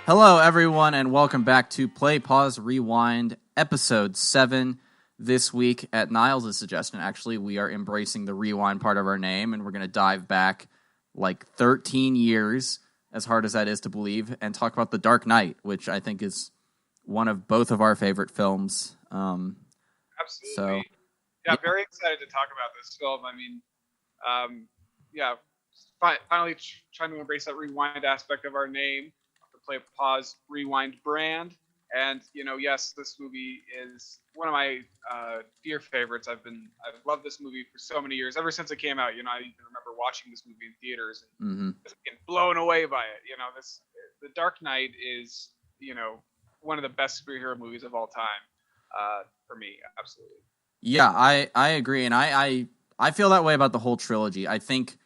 Hello, everyone, and welcome back to Play, Pause, Rewind, Episode 7. This week, at Niles' suggestion, actually, we are embracing the rewind part of our name, and we're going to dive back like 13 years, as hard as that is to believe, and talk about The Dark Knight, which I think is one of both of our favorite films. Absolutely. So, yeah, very excited to talk about this film. I mean, finally trying to embrace that rewind aspect of our name, the Play, Pause, Rewind brand. And, yes, this movie is one of my dear favorites. I've loved this movie for so many years. Ever since it came out, I even remember watching this movie in theaters and just getting blown away by it. The Dark Knight is, one of the best superhero movies of all time for me, absolutely. Yeah, I agree, and I feel that way about the whole trilogy. I think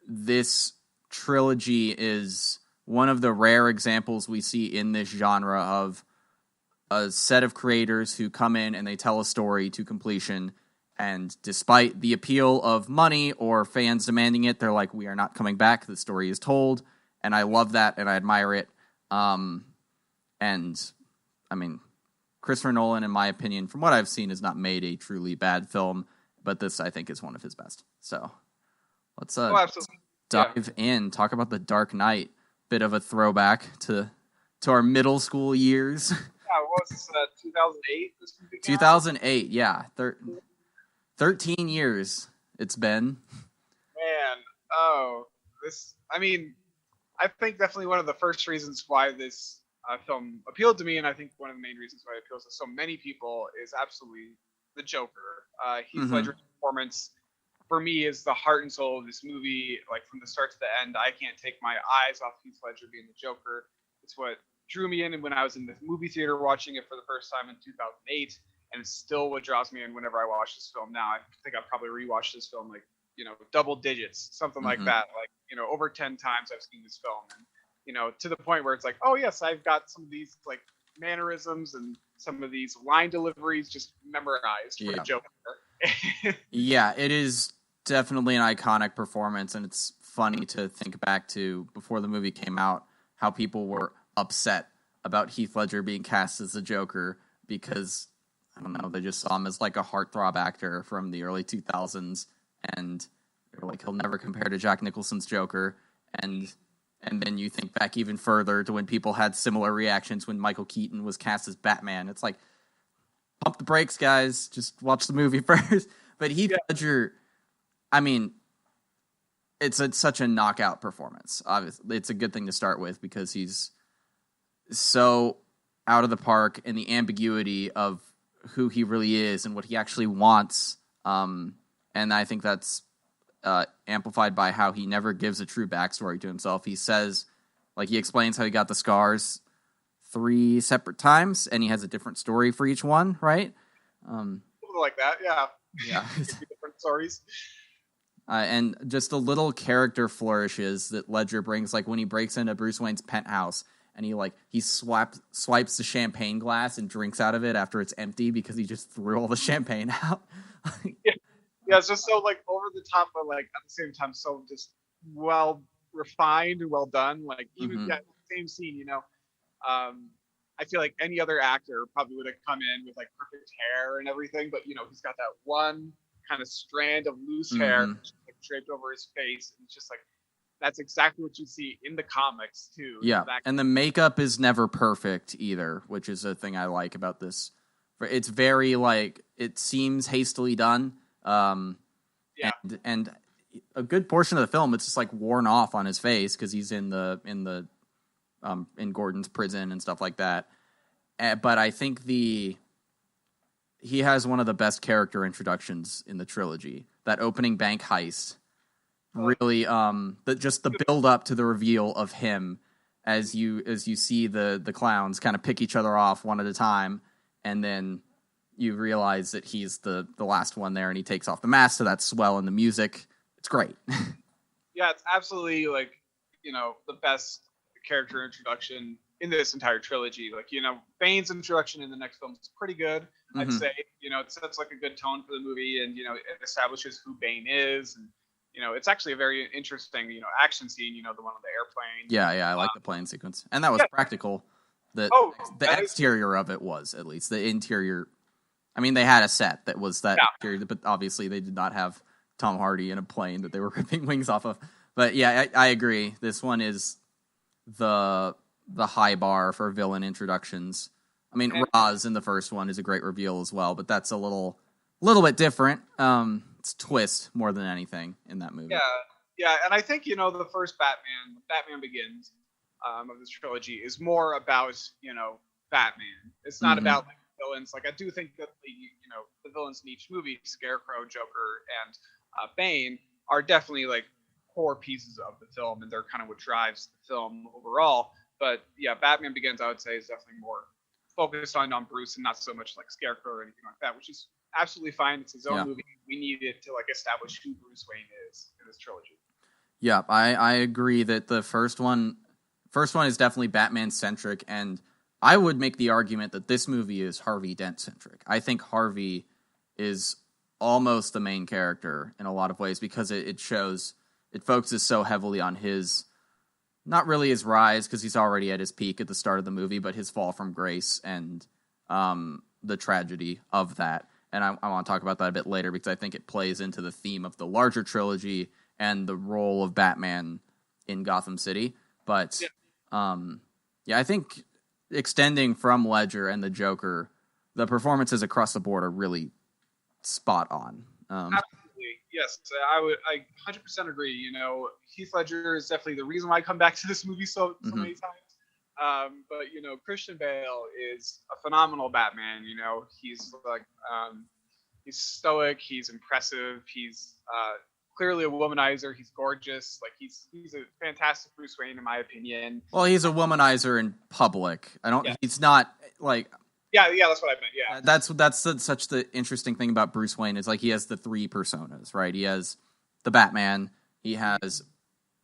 this trilogy is one of the rare examples we see in this genre of a set of creators who come in and they tell a story to completion, and despite the appeal of money or fans demanding it, they're like, we are not coming back, the story is told, and I love that, and I admire it. And, I mean, Christopher Nolan, in my opinion, from what I've seen, has not made a truly bad film, but this, I think, is one of his best. So, let's dive in, talk about The Dark Knight. Bit of a throwback to our middle school years. Yeah, what was this, 2008? This movie 2008, yeah. 13 years it's been. Man, I think definitely one of the first reasons why this film appealed to me, and I think one of the main reasons why it appeals to so many people, is absolutely the Joker. Heath Ledger's performance, for me, is the heart and soul of this movie. Like, from the start to the end, I can't take my eyes off Heath Ledger being the Joker. It's what drew me in, and when I was in the movie theater watching it for the first time in 2008, and it's still what draws me in whenever I watch this film now. I think I've probably rewatched this film double digits, something like that. Like, over 10 times I've seen this film, and to the point where it's like, oh yes, I've got some of these like mannerisms and some of these line deliveries just memorized for the Joker. Yeah, it is definitely an iconic performance, and it's funny to think back to before the movie came out how people were upset about Heath Ledger being cast as the Joker because, I don't know, they just saw him as like a heartthrob actor from the early 2000s, and they're like, he'll never compare to Jack Nicholson's Joker. And then you think back even further to when people had similar reactions when Michael Keaton was cast as Batman. It's like, pump the brakes, guys. Just watch the movie first. But Heath Ledger, I mean, it's such a knockout performance. Obviously, it's a good thing to start with because he's so out of the park in the ambiguity of who he really is and what he actually wants. And I think that's amplified by how he never gives a true backstory to himself. He says, like, he explains how he got the scars 3 separate times, and he has a different story for each one, right? Something like that, yeah. Yeah. Different stories. And just the little character flourishes that Ledger brings, like when he breaks into Bruce Wayne's penthouse and he swipes the champagne glass and drinks out of it after it's empty because he just threw all the champagne out. Yeah, it's just so like over the top, but like at the same time so just well refined and well done. Like even same scene, I feel like any other actor probably would have come in with like perfect hair and everything, but he's got that one kind of strand of loose hair just, like, draped over his face, and it's just like that's exactly what you see in the comics too. Yeah, and the makeup is never perfect either, which is a thing I like about this. It's very like it seems hastily done. And a good portion of the film, it's just like worn off on his face because he's in Gordon's prison and stuff like that. But I think he has one of the best character introductions in the trilogy. That opening bank heist, really, the build up to the reveal of him as you see the clowns kind of pick each other off one at a time, and then you realize that he's the last one there, and he takes off the mask to that swell in the music. It's great. Yeah, it's absolutely like, the best character introduction in this entire trilogy. Like, Bane's introduction in the next film is pretty good, I'd say. It sets like a good tone for the movie, and, it establishes who Bane is, and, it's actually a very interesting, action scene. The one on the airplane. Yeah, I like the plane sequence, and that was practical. The exterior of it was, at least. The interior, I mean, they had a set that was that interior, but obviously they did not have Tom Hardy in a plane that they were ripping wings off of. But yeah, I agree. This one is the high bar for villain introductions. I mean, Roz in the first one is a great reveal as well, but that's a little bit different. It's twist more than anything in that movie. Yeah, and I think the first Batman Begins, of this trilogy is more about Batman. It's not about like villains. Like I do think that the villains in each movie, Scarecrow, Joker, and Bane, are definitely like core pieces of the film, and they're kind of what drives the film overall. But yeah, Batman Begins, I would say, is definitely more focused on Bruce and not so much like Scarecrow or anything like that, which is absolutely fine. It's his own movie. We needed to like establish who Bruce Wayne is in this trilogy. Yeah, I agree that the first one is definitely Batman centric, and I would make the argument that this movie is Harvey Dent centric. I think Harvey is almost the main character in a lot of ways because it focuses so heavily on his, not really his rise because he's already at his peak at the start of the movie, but his fall from grace and the tragedy of that. And I want to talk about that a bit later because I think it plays into the theme of the larger trilogy and the role of Batman in Gotham City. But I think extending from Ledger and the Joker, the performances across the board are really spot on. Absolutely, yes, I 100% agree. Heath Ledger is definitely the reason why I come back to this movie so many times. But Christian Bale is a phenomenal Batman. He's like he's stoic, he's impressive, he's clearly a womanizer. He's gorgeous. Like he's a fantastic Bruce Wayne in my opinion. Well, he's a womanizer in public. He's not like. Yeah, that's what I meant. Yeah, that's such the interesting thing about Bruce Wayne is like he has the three personas, right? He has the Batman, he has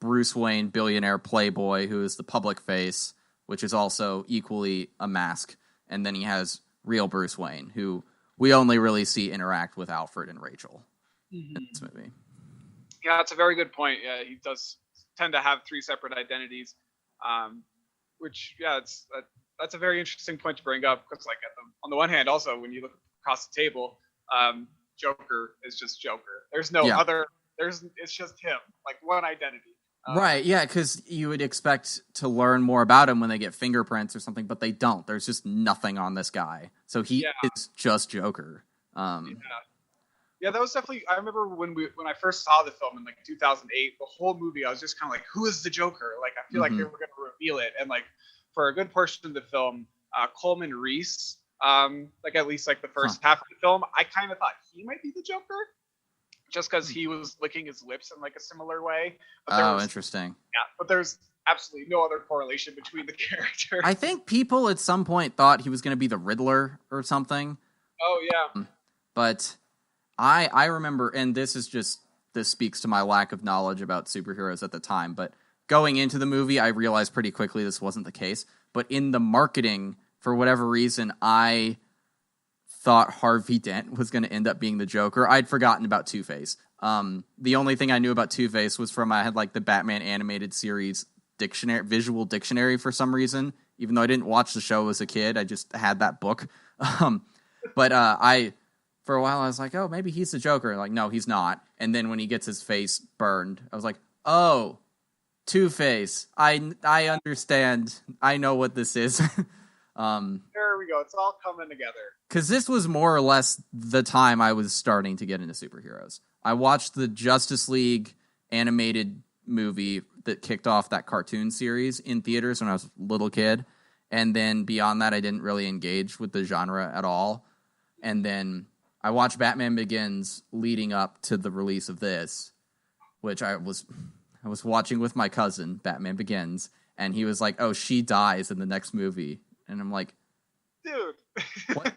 Bruce Wayne, billionaire playboy, who is the public face, which is also equally a mask, and then he has real Bruce Wayne, who we only really see interact with Alfred and Rachel in this movie. Yeah, that's a very good point. Yeah, he does tend to have three separate identities, which that's a very interesting point to bring up because, like, on the one hand, also when you look across the table, Joker is just Joker. There's no other. It's just him, like one identity. Right, yeah, because you would expect to learn more about him when they get fingerprints or something, but they don't. There's just nothing on this guy, so he is just Joker. Yeah, that was definitely. I remember when I first saw the film in like 2008, the whole movie, I was just kind of like, "Who is the Joker?" Like, I feel like they were going to reveal it, and like for a good portion of the film, Coleman Reese, like at least like the first half of the film, I kind of thought he might be the Joker, just because he was licking his lips in like a similar way. But interesting. Yeah, but there's absolutely no other correlation between the characters. I think people at some point thought he was going to be the Riddler or something. Oh yeah, but. I remember, and this speaks to my lack of knowledge about superheroes at the time, but going into the movie, I realized pretty quickly this wasn't the case. But in the marketing, for whatever reason, I thought Harvey Dent was going to end up being the Joker. I'd forgotten about Two-Face. The only thing I knew about Two-Face was I had like the Batman animated series visual dictionary for some reason. Even though I didn't watch the show as a kid, I just had that book. For a while, I was like, oh, maybe he's the Joker. Like, no, he's not. And then when he gets his face burned, I was like, oh, Two-Face. I understand. I know what this is. There we go. It's all coming together. Because this was more or less the time I was starting to get into superheroes. I watched the Justice League animated movie that kicked off that cartoon series in theaters when I was a little kid. And then beyond that, I didn't really engage with the genre at all. And then I watched Batman Begins leading up to the release of this, which I was watching with my cousin, Batman Begins, and he was like, "Oh, she dies in the next movie," and I'm like, "Dude,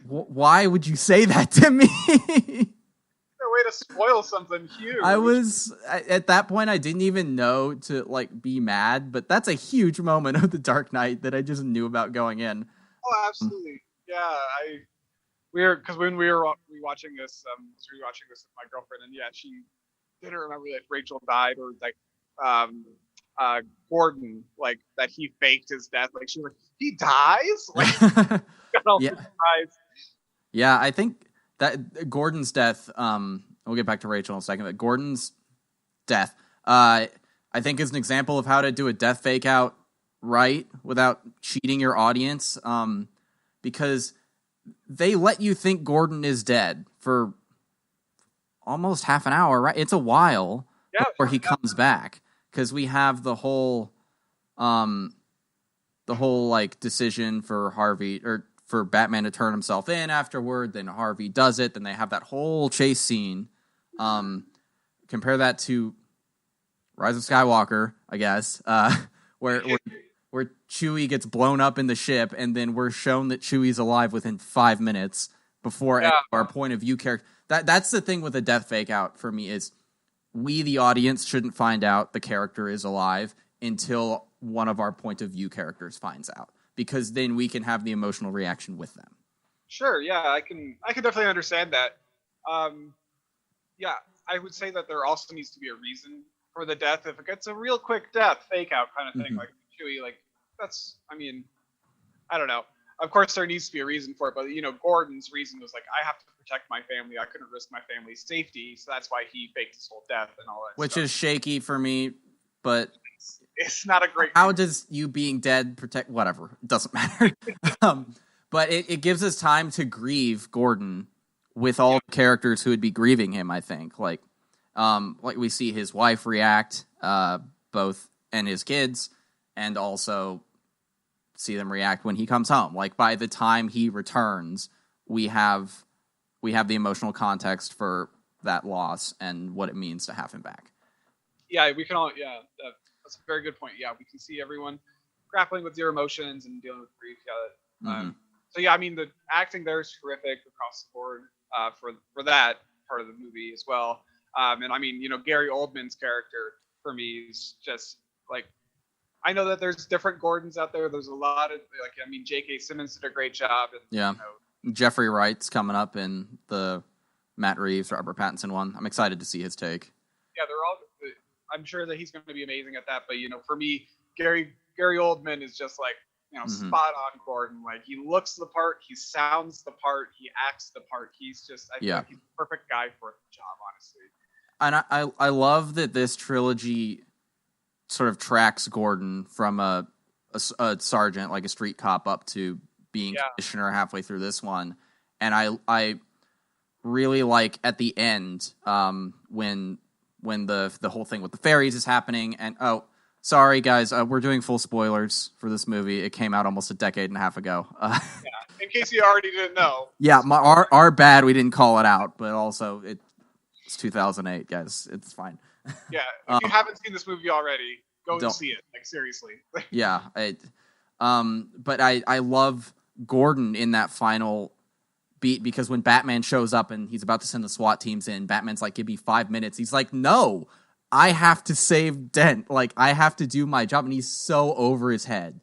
why would you say that to me?" A way to spoil something huge. At that point, I didn't even know to like be mad, but that's a huge moment of The Dark Knight that I just knew about going in. Oh, absolutely, yeah, because when we were rewatching this, with my girlfriend, and yeah, she didn't remember that Rachel died, or like Gordon, like that he faked his death. Like she was like, he dies, like got all Yeah. surprised. Yeah, I think that Gordon's death, we'll get back to Rachel in a second, but Gordon's death, I think is an example of how to do a death fake out right without cheating your audience, because they let you think Gordon is dead for almost half an hour, right? It's a while before he comes back, because we have the whole like decision for Harvey or for Batman to turn himself in afterward. Then Harvey does it. Then they have that whole chase scene. Compare that to Rise of Skywalker, I guess, where Chewie gets blown up in the ship, and then we're shown that Chewie's alive within 5 minutes before our point of view character. That's the thing with a death fake out for me is we, the audience, shouldn't find out the character is alive until one of our point of view characters finds out, because then we can have the emotional reaction with them. Sure, yeah, I can definitely understand that. Yeah, I would say that there also needs to be a reason for the death. If it gets a real quick death, fake out kind of thing, like Chewie, like that's, I mean, I don't know. Of course, there needs to be a reason for it, but Gordon's reason was like, I have to protect my family. I couldn't risk my family's safety, so that's why he faked his whole death and all that. Which stuff. is shaky for me, but it's not a great. How does you being dead protect? Whatever, it doesn't matter. But it gives us time to grieve Gordon with all the characters who would be grieving him. I think, like we see his wife react, both and his kids, and also see them react when he comes home. Like by the time he returns, we have the emotional context for that loss and what it means to have him back. Yeah, we can all. Yeah, that's a very good point. Yeah, we can see everyone grappling with their emotions and dealing with grief. Yeah. So yeah, I mean the acting there is terrific across the board for that part of the movie as well. And I mean, Gary Oldman's character for me is just like, I know that there's different Gordons out there. There's a lot of J.K. Simmons did a great job. And, Jeffrey Wright's coming up in the Matt Reeves, Robert Pattinson one. I'm excited to see his take. Yeah, they're all. I'm sure that he's going to be amazing at that. But for me, Gary Oldman is just like spot on Gordon. Like he looks the part, he sounds the part, he acts the part. He's just I feel like he's the perfect guy for the job, honestly. And I love that this trilogy sort of tracks Gordon from a sergeant, like a street cop, up to being commissioner halfway through this one. And I really like at the end when the whole thing with the fairies is happening. And sorry guys, we're doing full spoilers for this movie. It came out almost a decade and a half ago. In case you already didn't know. Yeah, our bad we didn't call it out, but also it's 2008, guys. It's fine. Yeah, if you haven't seen this movie already, go and see it. Like seriously. Yeah, but I love Gordon in that final beat, because when Batman shows up and he's about to send the SWAT teams in, Batman's like, "Give me 5 minutes." He's like, "No, I have to save Dent. Like I have to do my job," and he's so over his head.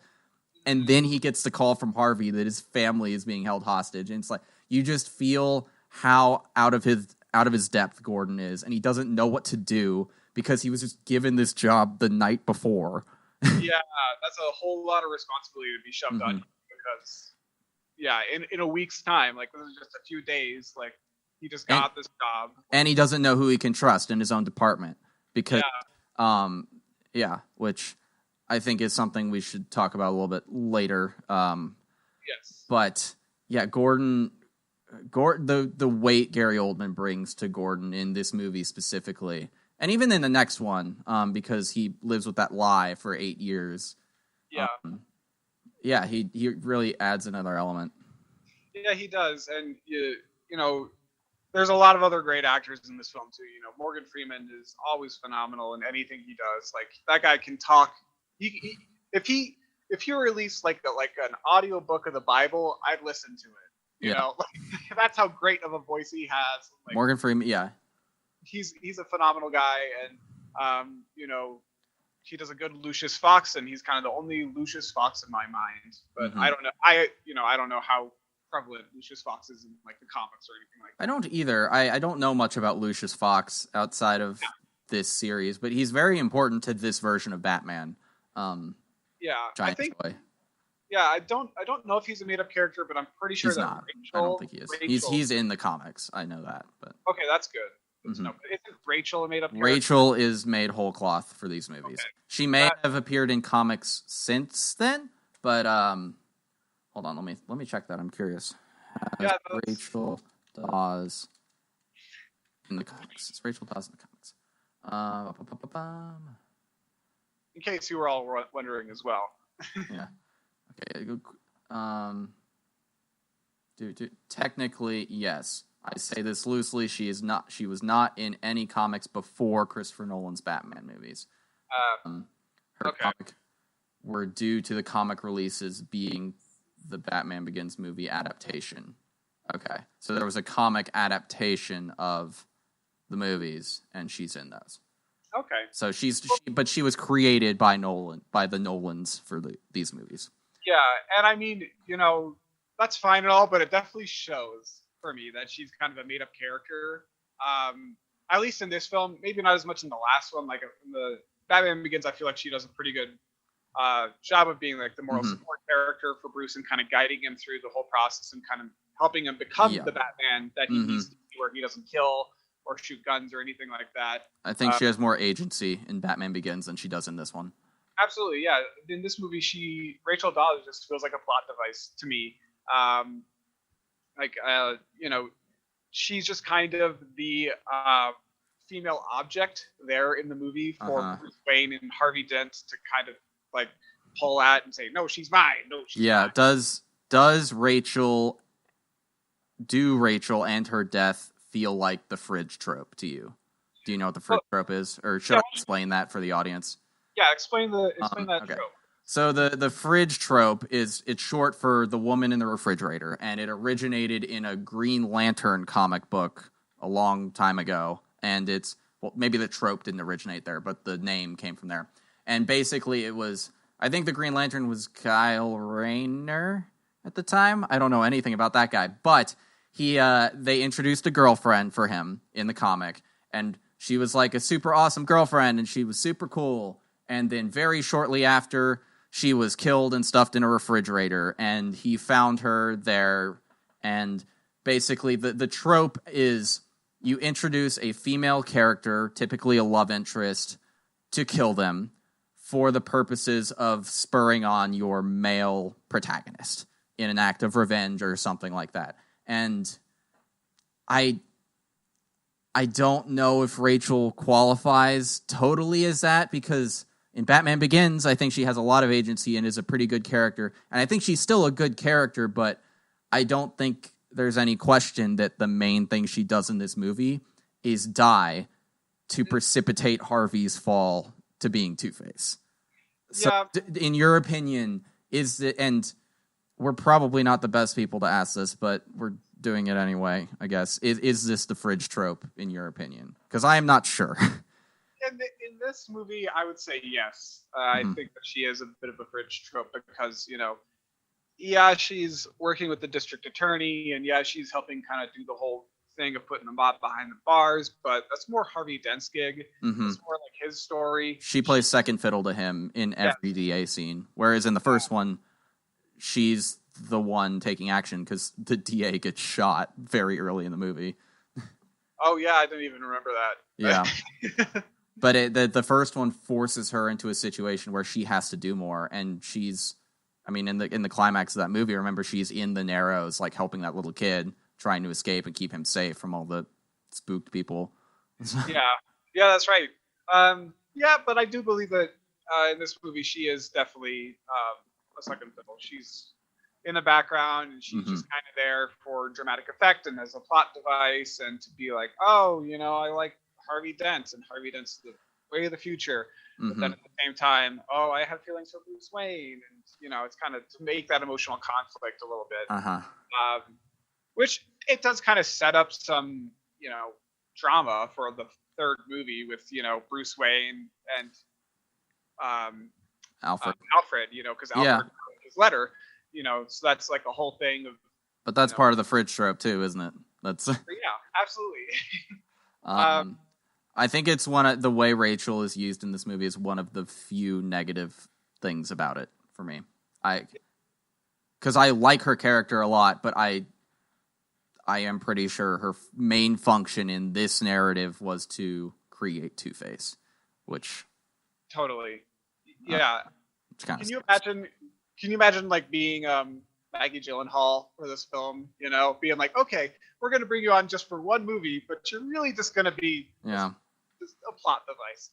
And then he gets the call from Harvey that his family is being held hostage, and it's like you just feel how out of his depth Gordon is, and he doesn't know what to do because he was just given this job the night before. Yeah, that's a whole lot of responsibility to be shoved on him, because in a week's time, like this is just a few days, like he just got this job, and he doesn't know who he can trust in his own department, because which I think is something we should talk about a little bit later. Yes, but yeah, Gordon, the weight Gary Oldman brings to Gordon in this movie specifically, and even in the next one, because he lives with that lie for 8 years. Yeah. He really adds another element. Yeah, he does, and there's a lot of other great actors in this film too. Morgan Freeman is always phenomenal in anything he does. Like that guy can talk. If he released like an audio book of the Bible, I'd listen to it. You know, that's how great of a voice he has. Like, Morgan Freeman, yeah, he's a phenomenal guy, and he does a good Lucius Fox, and he's kind of the only Lucius Fox in my mind. But I don't know. I don't know how prevalent Lucius Fox is in like the comics or anything like that. I don't either. I don't know much about Lucius Fox outside of this series, but he's very important to this version of Batman. Yeah, Giant Toy. Yeah, I don't know if he's a made-up character, but I'm pretty sure he's that not. Rachel, I don't think he is. Rachel, he's in the comics. I know that, but okay, that's good. Mm-hmm. No, isn't Rachel a made-up character? Rachel is made whole cloth for these movies. Okay. She may have appeared in comics since then, but hold on, let me check that. I'm curious. Rachel Dawes in the comics. It's Rachel Dawes in the comics. In case you were all wondering as well. Yeah. Okay. Technically, yes. I say this loosely. She was not in any comics before Christopher Nolan's Batman movies. Her comic were due to the comic releases being the Batman Begins movie adaptation. Okay, so there was a comic adaptation of the movies, and she's in those. Okay. So but she was created by the Nolans for these movies. Yeah, and I mean, that's fine and all, but it definitely shows for me that she's kind of a made-up character. At least in this film, maybe not as much in the last one. Like in the Batman Begins, I feel like she does a pretty good job of being like the moral support character for Bruce and kind of guiding him through the whole process and kind of helping him become the Batman that he needs to be, where he doesn't kill or shoot guns or anything like that. I think she has more agency in Batman Begins than she does in this one. Absolutely, yeah. In this movie, Rachel Dawes just feels like a plot device to me. She's just kind of the female object there in the movie for Bruce Wayne and Harvey Dent to kind of like pull at and say, "No, she's mine. No, she's mine." Does Rachel and her death feel like the fridge trope to you? Do you know what the fridge trope is, or should I explain that for the audience? Yeah, explain that trope. So the fridge trope it's short for the woman in the refrigerator, and it originated in a Green Lantern comic book a long time ago. And maybe the trope didn't originate there, but the name came from there. And basically I think the Green Lantern was Kyle Rayner at the time. I don't know anything about that guy, but they introduced a girlfriend for him in the comic, and she was like a super awesome girlfriend, and she was super cool. And then very shortly after, she was killed and stuffed in a refrigerator, and he found her there. And basically the trope is you introduce a female character, typically a love interest, to kill them for the purposes of spurring on your male protagonist in an act of revenge or something like that. And I don't know if Rachel qualifies totally as that, because in Batman Begins, I think she has a lot of agency and is a pretty good character. And I think she's still a good character, but I don't think there's any question that the main thing she does in this movie is die to precipitate Harvey's fall to being Two-Face. So, in your opinion, and we're probably not the best people to ask this, but we're doing it anyway, I guess. Is this the fridge trope, in your opinion? Because I am not sure. In this movie, I would say yes. I think that she is a bit of a fridge trope because, she's working with the district attorney, and she's helping kind of do the whole thing of putting the mob behind the bars, but that's more Harvey Dent's gig. It's more like his story. She plays second fiddle to him in every DA scene, whereas in the first one, she's the one taking action because the DA gets shot very early in the movie. Oh, yeah, I didn't even remember that. Yeah. But the first one forces her into a situation where she has to do more, and in the climax of that movie, remember, she's in the Narrows, like helping that little kid trying to escape and keep him safe from all the spooked people. Yeah, that's right. But I do believe that in this movie she is definitely a second fiddle. She's in the background, and she's just kind of there for dramatic effect and as a plot device, and to be like, oh, I like Harvey Dent, and Harvey Dent's the way of the future. But then at the same time, oh, I have feelings for Bruce Wayne, and it's kind of to make that emotional conflict a little bit. Which it does kind of set up some, drama for the third movie with, Bruce Wayne and Alfred, because Alfred wrote his letter, so that's like a whole thing of. But that's part of the fridge trope too, isn't it? That's absolutely. I think it's one of the way Rachel is used in this movie is one of the few negative things about it for me. Because I like her character a lot, but I am pretty sure her main function in this narrative was to create Two-Face, which totally, yeah. Can you imagine like being Maggie Gyllenhaal for this film? You know, being like, okay, we're gonna bring you on just for one movie, but you're really just gonna be just a plot device.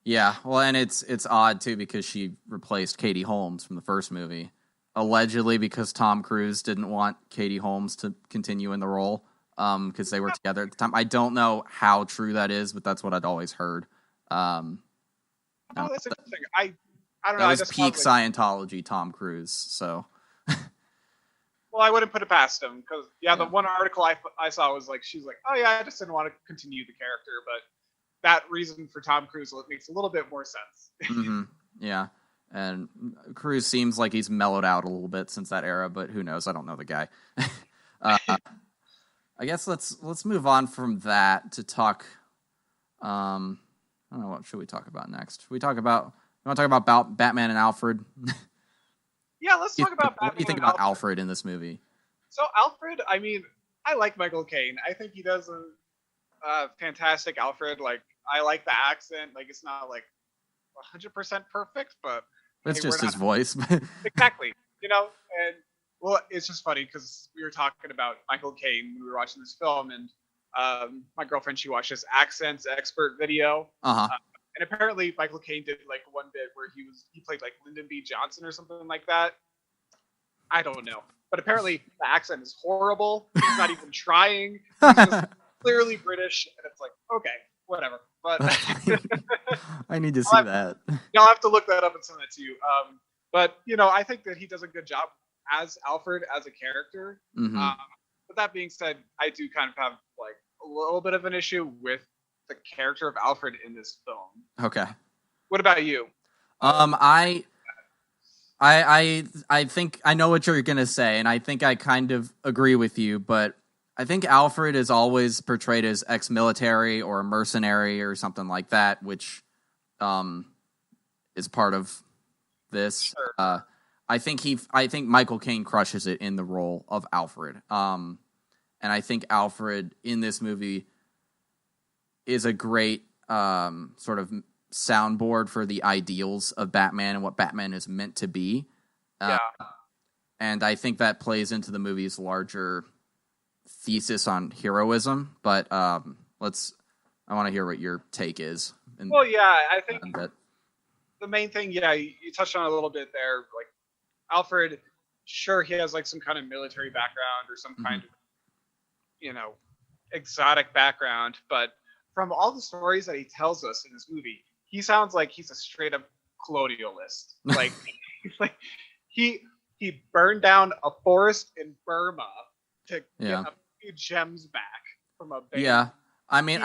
Yeah, well, and it's odd too because she replaced Katie Holmes from the first movie, allegedly because Tom Cruise didn't want Katie Holmes to continue in the role because they were together at the time. I don't know how true that is, but that's what I'd always heard. Oh, that's interesting. I don't know. That was peak Scientology, Tom Cruise. So, well, I wouldn't put it past him because the one article I saw was like she's like, oh yeah, I just didn't want to continue the character, but that reason for Tom Cruise makes a little bit more sense. Mm-hmm. Yeah, and Cruise seems like he's mellowed out a little bit since that era, but who knows? I don't know the guy. I guess let's move on from that to talk. I don't know, what should we talk about next? You want to talk about Batman and Alfred? Yeah, let's talk about Batman. What do you think about Alfred in this movie? So Alfred, I mean, I like Michael Caine. I think he does a fantastic Alfred. Like, I like the accent. Like, it's not like 100% perfect, but it's just his voice. Exactly. You know, and well, it's just funny because we were talking about Michael Caine when we were watching this film, and my girlfriend, she watched this accents expert video. And apparently Michael Caine did like one bit where he played like Lyndon B. Johnson or something like that. I don't know. But apparently the accent is horrible. He's not even trying. He's just clearly British, and it's like, okay, whatever. But I need to see that. I'll have to look that up and send that to you. But you know, I think that he does a good job as Alfred as a character. But that being said, I do kind of have like a little bit of an issue with the character of Alfred in this film. Okay. What about you? I think I know what you're gonna say, and I think I kind of agree with you, but I think Alfred is always portrayed as ex-military or a mercenary or something like that, which is part of this. Sure. I think Michael Caine crushes it in the role of Alfred. And I think Alfred in this movie is a great sort of soundboard for the ideals of Batman and what Batman is meant to be. And I think that plays into the movie's larger thesis on heroism. But I want to hear what your take is. I think the main thing, you touched on a little bit there. Like Alfred, sure, he has like some kind of military background or some kind of, exotic background, but from all the stories that he tells us in this movie, he sounds like he's a straight up colonialist. Like, he burned down a forest in Burma to get a few gems back from a band. Yeah, I mean,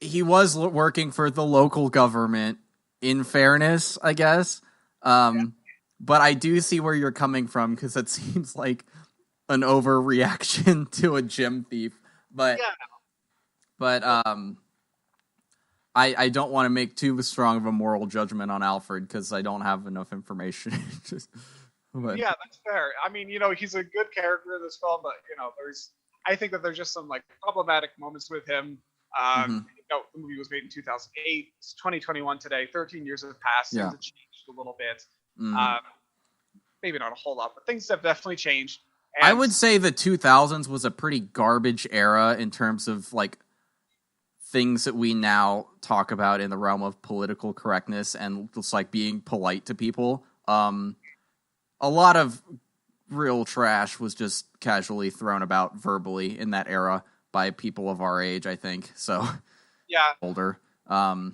he was working for the local government. In fairness, I guess, but I do see where you're coming from because it seems like an overreaction to a gem thief. But I don't want to make too strong of a moral judgment on Alfred because I don't have enough information. Yeah, that's fair. I mean, he's a good character in this film, but I think that there's just some like problematic moments with him. The movie was made in 2008. It's 2021 today. 13 years have passed. Things have changed a little bit. Maybe not a whole lot, but things have definitely changed. And I would say the 2000s was a pretty garbage era in terms of like things that we now talk about in the realm of political correctness and just like being polite to people. A lot of real trash was just casually thrown about verbally in that era by people of our age, I think. So older. Fair.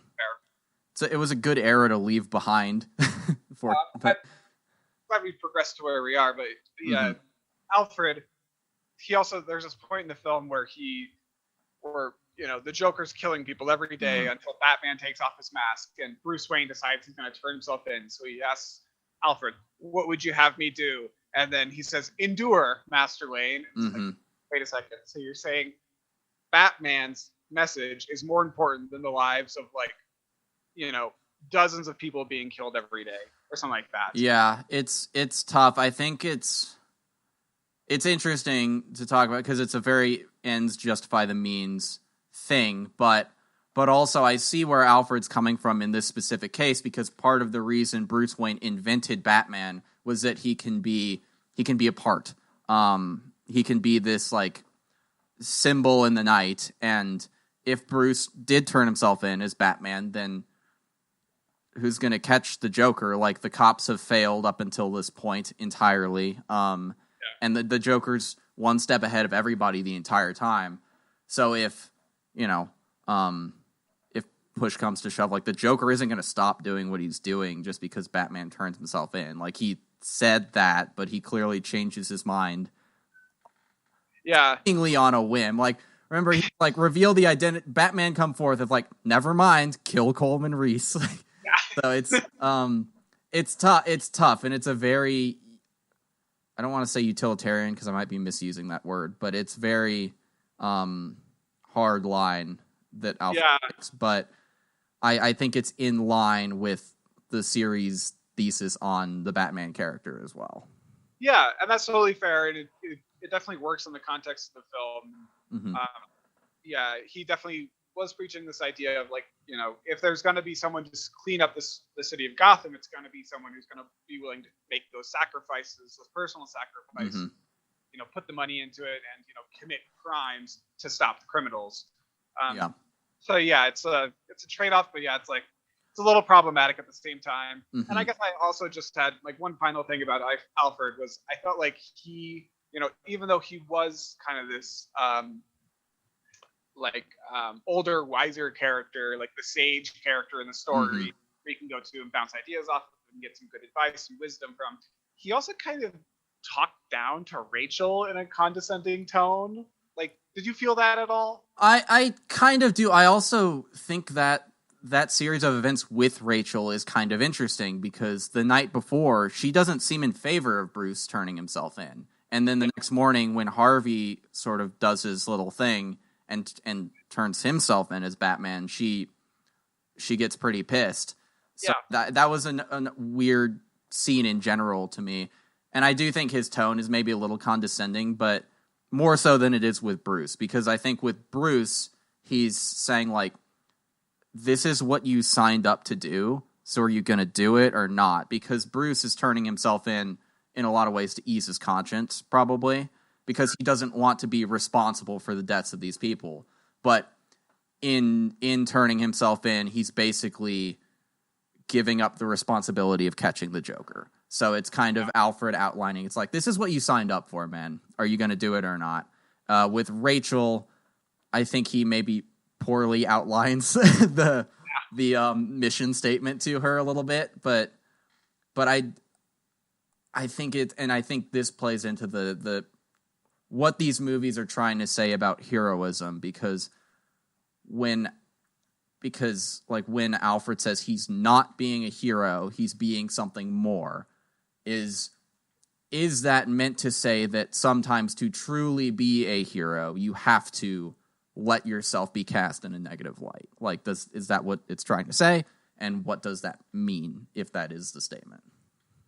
So it was a good era to leave behind. Glad we've progressed to where we are, but Alfred, there's this point in the film where the Joker's killing people every day until Batman takes off his mask and Bruce Wayne decides he's going to turn himself in. So he asks Alfred, "What would you have me do?" And then he says, "Endure, Master Wayne." It's like, wait a second. So you're saying Batman's message is more important than the lives of like, you know, dozens of people being killed every day or something like that. Yeah, it's tough. I think it's interesting to talk about because it's a very ends justify the means thing, but also I see where Alfred's coming from in this specific case, because part of the reason Bruce Wayne invented Batman was that he can be a part. He can be this like symbol in the night, and if Bruce did turn himself in as Batman, then who's going to catch the Joker? Like, the cops have failed up until this point entirely. And the Joker's one step ahead of everybody the entire time. So if, you know, if push comes to shove, like, the Joker isn't going to stop doing what he's doing just because Batman turns himself in. Like, he said that, but he clearly changes his mind. Yeah. Seemingly on a whim. Like, remember, he like reveal the identity. Batman come forth of like, never mind, kill Coleman Reese. So it's tough. It's tough, and it's a very, I don't want to say utilitarian because I might be misusing that word, but it's very hard line that Alfred takes. But I think it's in line with the series thesis on the Batman character as well. Yeah, and that's totally fair, and it definitely works in the context of the film. Mm-hmm. Yeah, he definitely was preaching this idea of like, you know, if there's going to be someone to clean up the city of Gotham, it's going to be someone who's going to be willing to make those sacrifices, those personal sacrifices, Mm-hmm. you know, put the money into it and, you know, commit crimes to stop the criminals. So yeah, it's a trade-off, but yeah, it's like, it's a little problematic at the same time. Mm-hmm. And I guess I also just had like one final thing about Alfred was I felt like he, you know, even though he was kind of this older, wiser character, like the sage character in the story, Mm-hmm. where you can go to and bounce ideas off of and get some good advice and wisdom from. He also kind of talked down to Rachel in a condescending tone. Like, did you feel that at all? I kind of do. I also think that series of events with Rachel is kind of interesting because the night before, she doesn't seem in favor of Bruce turning himself in. And then the next morning when Harvey sort of does his little thing and turns himself in as Batman, she gets pretty pissed. So that was a weird scene in general to me. And I do think his tone is maybe a little condescending, but more so than it is with Bruce. Because I think with Bruce, he's saying, like, this is what you signed up to do, so are you going to do it or not? Because Bruce is turning himself in a lot of ways to ease his conscience, probably, because he doesn't want to be responsible for the deaths of these people. But in turning himself in, he's basically giving up the responsibility of catching the Joker. So it's kind of Alfred outlining, it's like, this is what you signed up for, man. Are you going to do it or not? With Rachel, I think he maybe poorly outlines the mission statement to her a little bit, but I think I think this plays into the what these movies are trying to say about heroism, because when Alfred says he's not being a hero, he's being something more, is that meant to say that sometimes to truly be a hero, you have to let yourself be cast in a negative light? Like, is that what it's trying to say? And what does that mean, if that is the statement?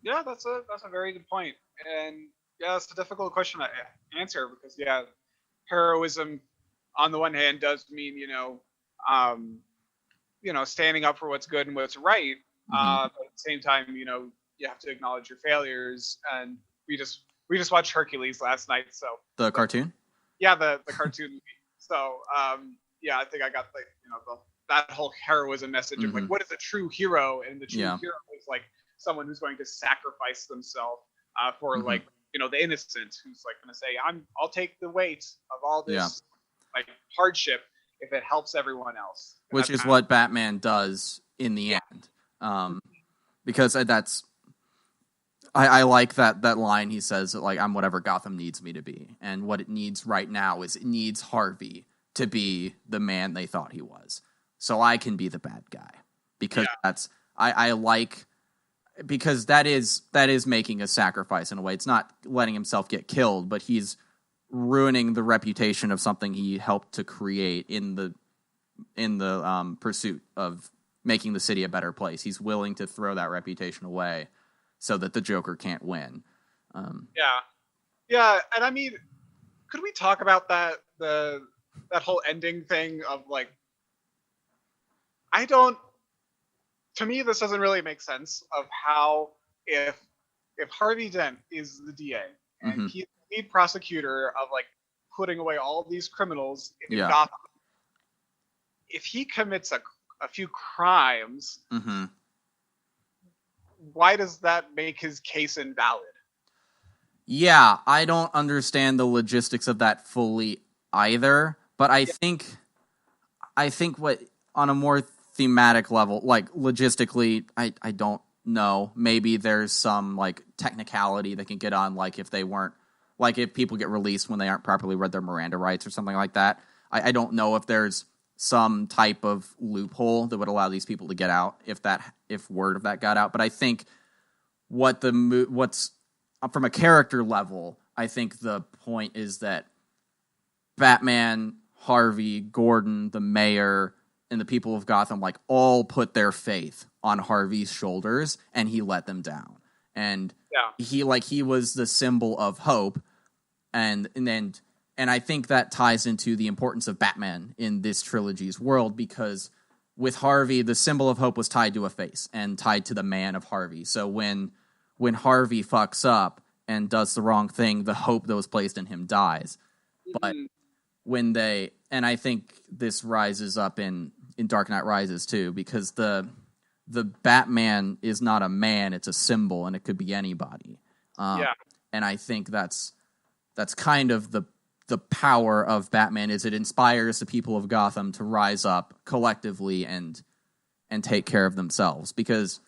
Yeah, that's a very good point. And yeah, it's a difficult question to answer because yeah, heroism on the one hand does mean, standing up for what's good and what's right. Mm-hmm. But at the same time, you have to acknowledge your failures. And we just watched Hercules last night. So the cartoon? Yeah, the cartoon movie. So I think I got that whole heroism message of like, what is a true hero? And the true hero is like someone who's going to sacrifice themselves for like, the innocent, who's like going to say, I'll take the weight of all this like hardship if it helps everyone else. And which is what Batman does in the end. Because I like that line he says, that, like, I'm whatever Gotham needs me to be. And what it needs right now is it needs Harvey to be the man they thought he was. So I can be the bad guy. Because I like, because that is making a sacrifice in a way. It's not letting himself get killed, but he's ruining the reputation of something he helped to create in the pursuit of making the city a better place. He's willing to throw that reputation away so that the Joker can't win. Yeah, and I mean, could we talk about that whole ending thing of like, to me this doesn't really make sense of how if Harvey Dent is the DA and he's the lead prosecutor of like putting away all of these criminals in Gotham, if he commits a few crimes, why does that make his case invalid? Yeah, I don't understand the logistics of that fully either, but I think what on a more thematic level, like logistically, I don't know. Maybe there's some like technicality that can get on, like if people get released when they aren't properly read their Miranda rights or something like that. I don't know if there's some type of loophole that would allow these people to get out if word of that got out. But I think what's from a character level, I think the point is that Batman, Harvey, Gordon, the mayor, and the people of Gotham like all put their faith on Harvey's shoulders, and he let them down. And he was the symbol of hope, and I think that ties into the importance of Batman in this trilogy's world, because with Harvey, the symbol of hope was tied to a face and tied to the man of Harvey. So when Harvey fucks up and does the wrong thing, the hope that was placed in him dies. But and I think this rises up in Dark Knight Rises too, because the Batman is not a man, it's a symbol, and it could be anybody. And I think that's kind of the power of Batman, is it inspires the people of Gotham to rise up collectively and take care of themselves. Because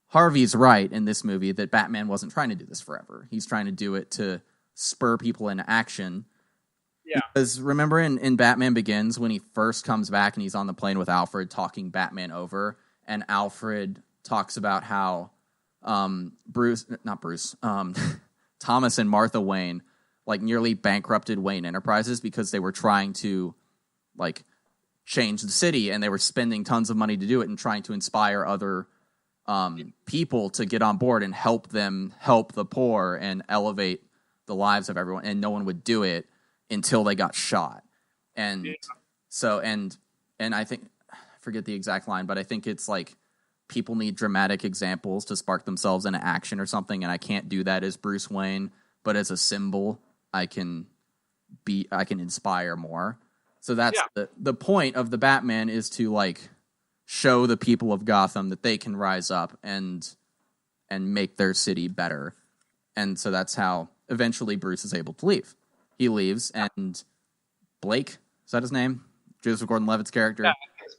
Harvey's right in this movie that Batman wasn't trying to do this forever. He's trying to do it to spur people into action. Yeah. Because remember in Batman Begins, when he first comes back and he's on the plane with Alfred talking Batman over, and Alfred talks about how Thomas and Martha Wayne like nearly bankrupted Wayne Enterprises because they were trying to like change the city, and they were spending tons of money to do it and trying to inspire other people to get on board and help the poor and elevate the lives of everyone, and no one would do it until they got shot. And and I think, I forget the exact line, but I think it's like people need dramatic examples to spark themselves into action or something, and I can't do that as Bruce Wayne, but as a symbol I can inspire more. So that's the point of the Batman, is to like show the people of Gotham that they can rise up and make their city better. And so that's how eventually Bruce is able to leave. He leaves, and Blake, is that his name? Joseph Gordon-Levitt's character.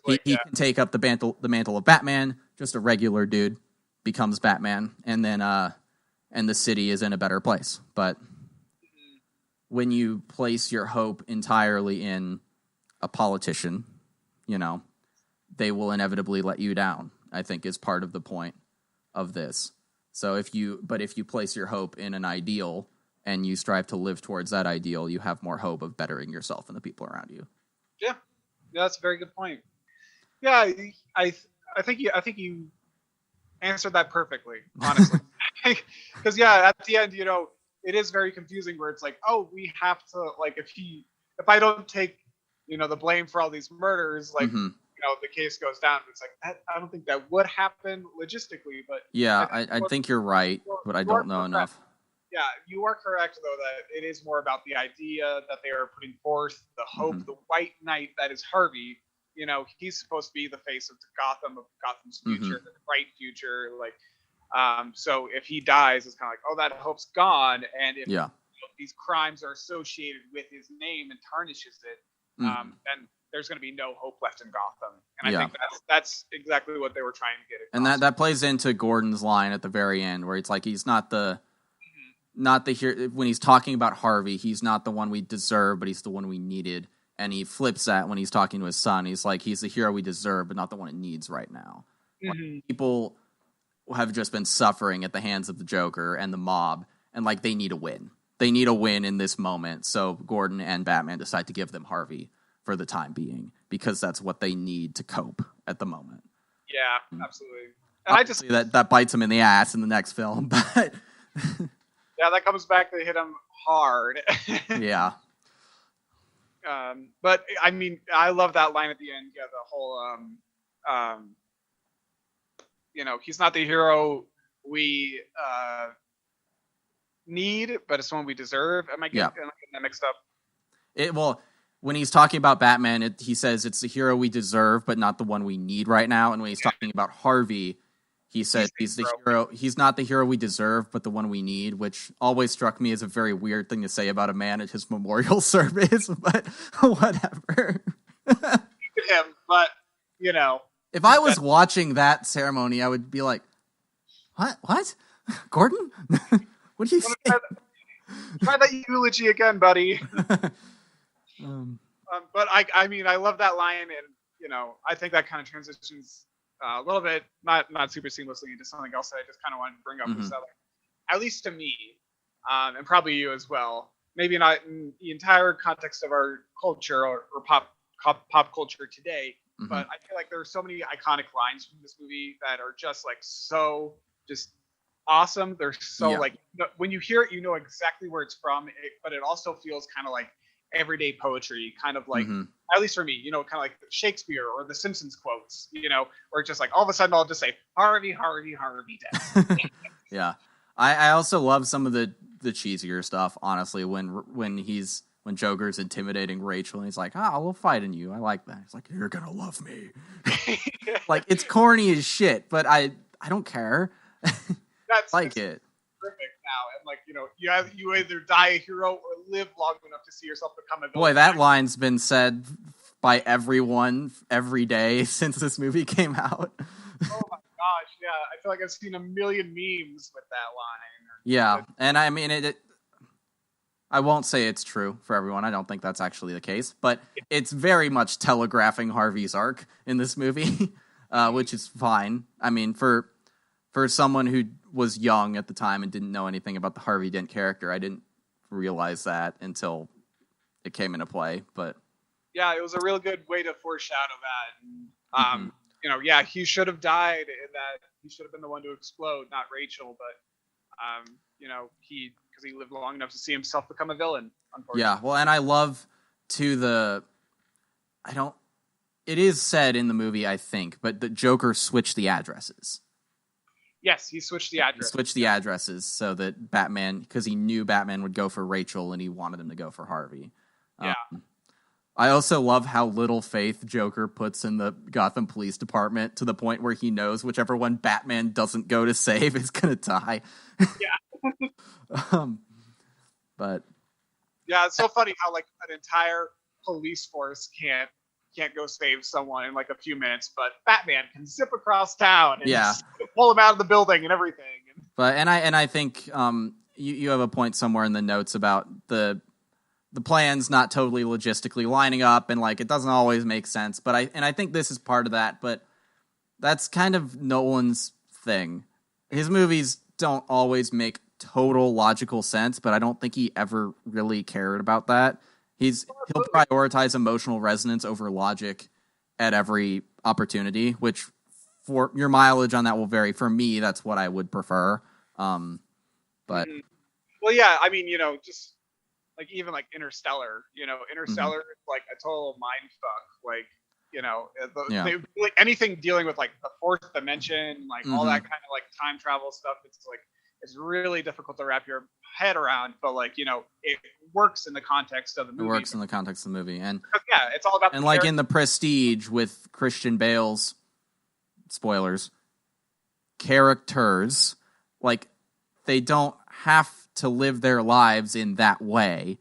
He can take up the mantle of Batman. Just a regular dude becomes Batman, and then and the city is in a better place. But when you place your hope entirely in a politician, they will inevitably let you down, I think, is part of the point of this. So if you place your hope in an ideal and you strive to live towards that ideal, you have more hope of bettering yourself and the people around you. Yeah, that's a very good point. Yeah, I think you answered that perfectly, honestly. Because at the end, it is very confusing where it's like, oh, we have to, like, if I don't take, the blame for all these murders, like, the case goes down. It's like, I don't think that would happen logistically, but yeah, I think you're right, but I don't know enough. Yeah, you are correct, though, that it is more about the idea that they are putting forth, the hope, the white knight that is Harvey. He's supposed to be the face of Gotham's future, the bright future. Like, so if he dies, it's kind of like, oh, that hope's gone. And if these crimes are associated with his name and tarnishes it, then there's going to be no hope left in Gotham. And I think that's exactly what they were trying to get across. And that plays into Gordon's line at the very end, where it's like he's not the hero. When he's talking about Harvey, he's not the one we deserve, but he's the one we needed. And he flips that when he's talking to his son. He's like, he's the hero we deserve, but not the one it needs right now. Like, people have just been suffering at the hands of the Joker and the mob, and like they need a win. They need a win in this moment. So Gordon and Batman decide to give them Harvey. for the time being because that's what they need to cope at the moment. Yeah, absolutely. And obviously, that bites him in the ass in the next film, but yeah, that comes back to hit him hard. Yeah. But I mean, I love that line at the end. Yeah, the whole he's not the hero we need, but it's one we deserve. Am I getting that mixed up? Well, when he's talking about Batman, he says it's the hero we deserve, but not the one we need right now. And when he's talking about Harvey, he says he's the hero. He's not the hero we deserve, but the one we need, which always struck me as a very weird thing to say about a man at his memorial service. But whatever. Him, but if I was watching that ceremony, I would be like, "What? Gordon? What do you say?" Try that eulogy again, buddy. But I mean, I love that line, and I think that kind of transitions a little bit, not super seamlessly, into something else that I just kind of wanted to bring up. Is that, at least to me, and probably you as well, maybe not in the entire context of our culture or pop culture today, but I feel like there are so many iconic lines from this movie that are just like so just awesome. They're so like, when you hear it, you know exactly where it's from, but it also feels kind of like everyday poetry, kind of like, at least for me, kind of like Shakespeare or the Simpsons quotes, or just like all of a sudden I'll just say Harvey dead. Yeah, I also love some of the cheesier stuff, honestly, when Joker's intimidating Rachel and he's like, we'll fight in you. I like that. He's like, you're gonna love me. Like, it's corny as shit, but I don't care. That's like it. Perfect now, and like you either die a hero or live long enough to see yourself become a villain. Boy, that line's been said by everyone every day since this movie came out. Oh my gosh, yeah, I feel like I've seen a million memes with that line. Yeah, and I mean I won't say it's true for everyone. I don't think that's actually the case, but it's very much telegraphing Harvey's arc in this movie, which is fine. I mean, for someone who was young at the time and didn't know anything about the Harvey Dent character, I didn't realize that until it came into play. But yeah, it was a real good way to foreshadow that. And, he should have died, and that he should have been the one to explode, not Rachel. But because he lived long enough to see himself become a villain. Unfortunately. Yeah, well, and I love it is said in the movie, I think, but the Joker switched the addresses. Yes, he switched the addresses. He switched the addresses so that Batman, because he knew Batman would go for Rachel and he wanted him to go for Harvey. Yeah. I also love how little faith Joker puts in the Gotham Police Department, to the point where he knows whichever one Batman doesn't go to save is going to die. Yeah. But yeah, it's so funny how like an entire police force can't go save someone in like a few minutes, but Batman can zip across town and pull him out of the building and everything. But I think you have a point somewhere in the notes about the plans not totally logistically lining up, and like it doesn't always make sense. But I think this is part of that. But that's kind of Nolan's thing. His movies don't always make total logical sense, but I don't think he ever really cared about that. He'll prioritize emotional resonance over logic at every opportunity, which for your mileage on that will vary. For me, that's what I would prefer. But well, yeah, I mean, just like even like Interstellar, Interstellar is like a total mind fuck. Like, like anything dealing with like the fourth dimension, like all that kind of like time travel stuff. It's like it's really difficult to wrap your head around, but like it works in the context of the movie. It works in the context of the movie, and it's all about and like in The Prestige with Christian Bale's spoilers characters, like they don't have to live their lives in that way,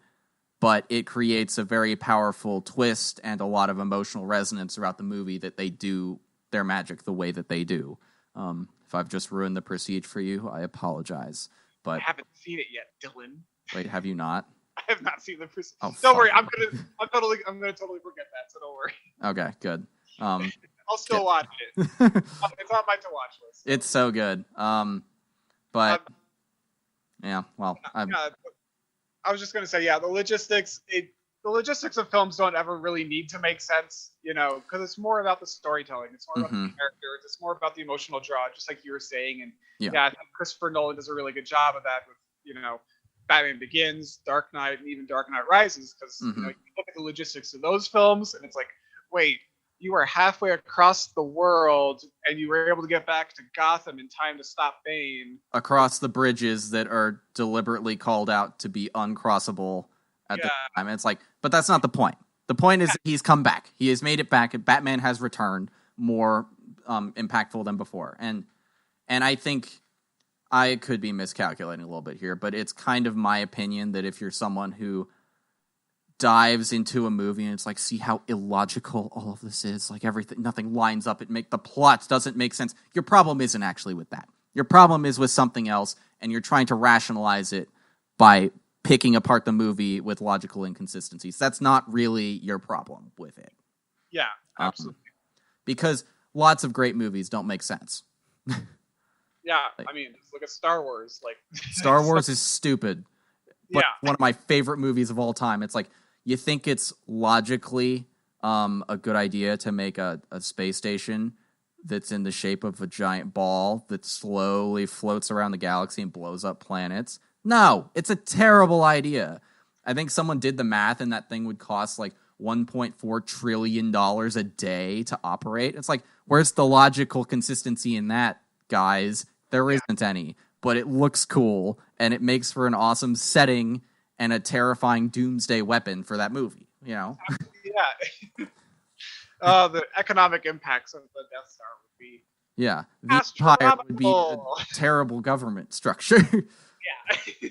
but it creates a very powerful twist and a lot of emotional resonance throughout the movie that they do their magic the way that they do. If I've just ruined The Prestige for you, I apologize. But I haven't seen it yet, Dylan. Wait, have you not? I have not seen The Prestige. Oh, don't worry, I'm gonna totally forget that, so don't worry. Okay, good. I'll still watch it. It's on my to watch list. It's so good. But yeah, well, I was just gonna say, the logistics. the logistics of films don't ever really need to make sense, because it's more about the storytelling. It's more about the characters. It's more about the emotional draw, just like you were saying. And I think Christopher Nolan does a really good job of that with, Batman Begins, Dark Knight, and even Dark Knight Rises, because you look at the logistics of those films, and it's like, wait, you were halfway across the world, and you were able to get back to Gotham in time to stop Bane. Across the bridges that are deliberately called out to be uncrossable at the time. And it's like, but that's not the point. The point is that he's come back. He has made it back, and Batman has returned more impactful than before. And I think I could be miscalculating a little bit here, but it's kind of my opinion that if you're someone who dives into a movie and it's like, see how illogical all of this is, like everything, nothing lines up, the plot doesn't make sense. Your problem isn't actually with that. Your problem is with something else, and you're trying to rationalize it by picking apart the movie with logical inconsistencies. That's not really your problem with it. Yeah, absolutely. Because lots of great movies don't make sense. Yeah, I mean, just look at Star Wars. Like Star Wars is stupid, but one of my favorite movies of all time. It's like, you think it's logically a good idea to make a space station that's in the shape of a giant ball that slowly floats around the galaxy and blows up planets. No, it's a terrible idea. I think someone did the math, and that thing would cost like $1.4 trillion a day to operate. It's like, where's the logical consistency in that, guys? There isn't any, but it looks cool, and it makes for an awesome setting and a terrifying doomsday weapon for that movie, Yeah. The economic impacts of the Death Star would be... Yeah. The Empire would be a terrible government structure. Yeah.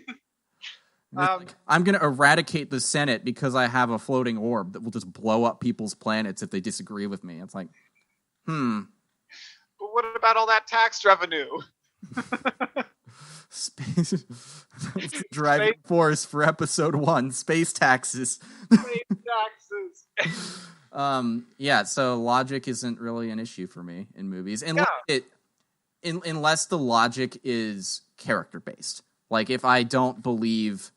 Like, I'm going to eradicate the Senate because I have a floating orb that will just blow up people's planets if they disagree with me. It's like, But what about all that tax revenue? Space driving force for episode 1, space taxes. Space taxes. So logic isn't really an issue for me in movies. Unless the logic is character based. Like, if I don't believe,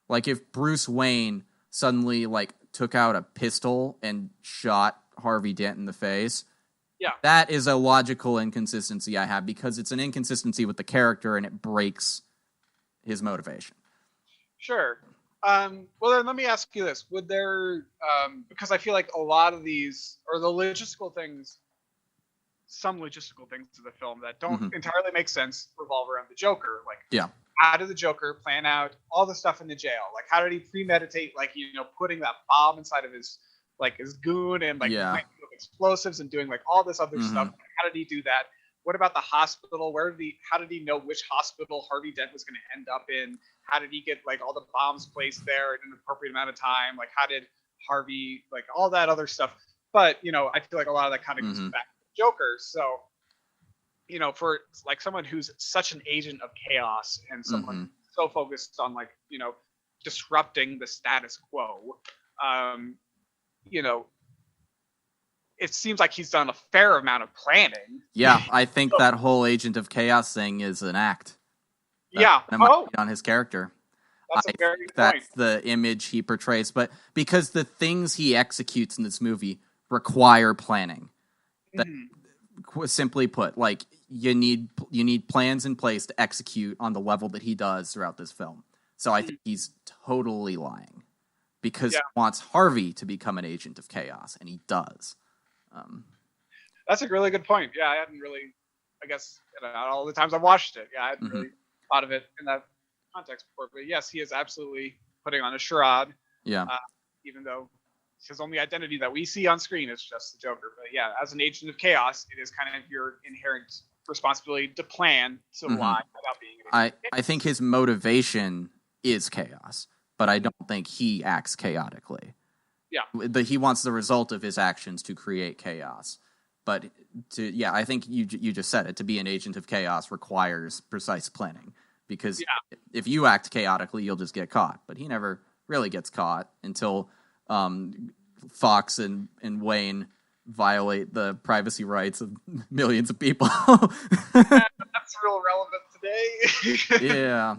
like, if Bruce Wayne suddenly like took out a pistol and shot Harvey Dent in the face, that is a logical inconsistency I have, because it's an inconsistency with the character and it breaks his motivation. Sure. Well, then let me ask you this. Would there, because I feel like a lot of these, or the logistical things, some logistical things to the film that don't entirely make sense revolve around the Joker. Like, how did the Joker plan out all the stuff in the jail? Like, how did he premeditate, like, putting that bomb inside of his goon and explosives and doing like all this other stuff? Like, how did he do that? What about the hospital? How did he know which hospital Harvey Dent was going to end up in? How did he get like all the bombs placed there in an appropriate amount of time? Like, how did Harvey, like, all that other stuff? But I feel like a lot of that kind of goes back to the Joker. So for like someone who's such an agent of chaos and someone so focused on like disrupting the status quo, it seems like he's done a fair amount of planning. Yeah, I think that whole Agent of Chaos thing is an act. On his character. That's a very good point. That's the image he portrays. But because the things he executes in this movie require planning. That, simply put, like, you need plans in place to execute on the level that he does throughout this film. So I think he's totally lying. Because he wants Harvey to become an agent of chaos, and he does. That's a really good point. Yeah, I hadn't really, I guess, all the times I've watched it, I hadn't really thought of it in that context before. But yes, he is absolutely putting on a charade. Yeah. Even though his only identity that we see on screen is just the Joker. But yeah, as an agent of chaos, it is kind of your inherent responsibility to plan, to lie about being an agent. I think his motivation is chaos, but I don't think he acts chaotically. Yeah. He wants the result of his actions to create chaos. But I think you just said it. To be an agent of chaos requires precise planning. Because if you act chaotically, you'll just get caught. But he never really gets caught until Fox and Wayne violate the privacy rights of millions of people. That's real relevant today. Yeah.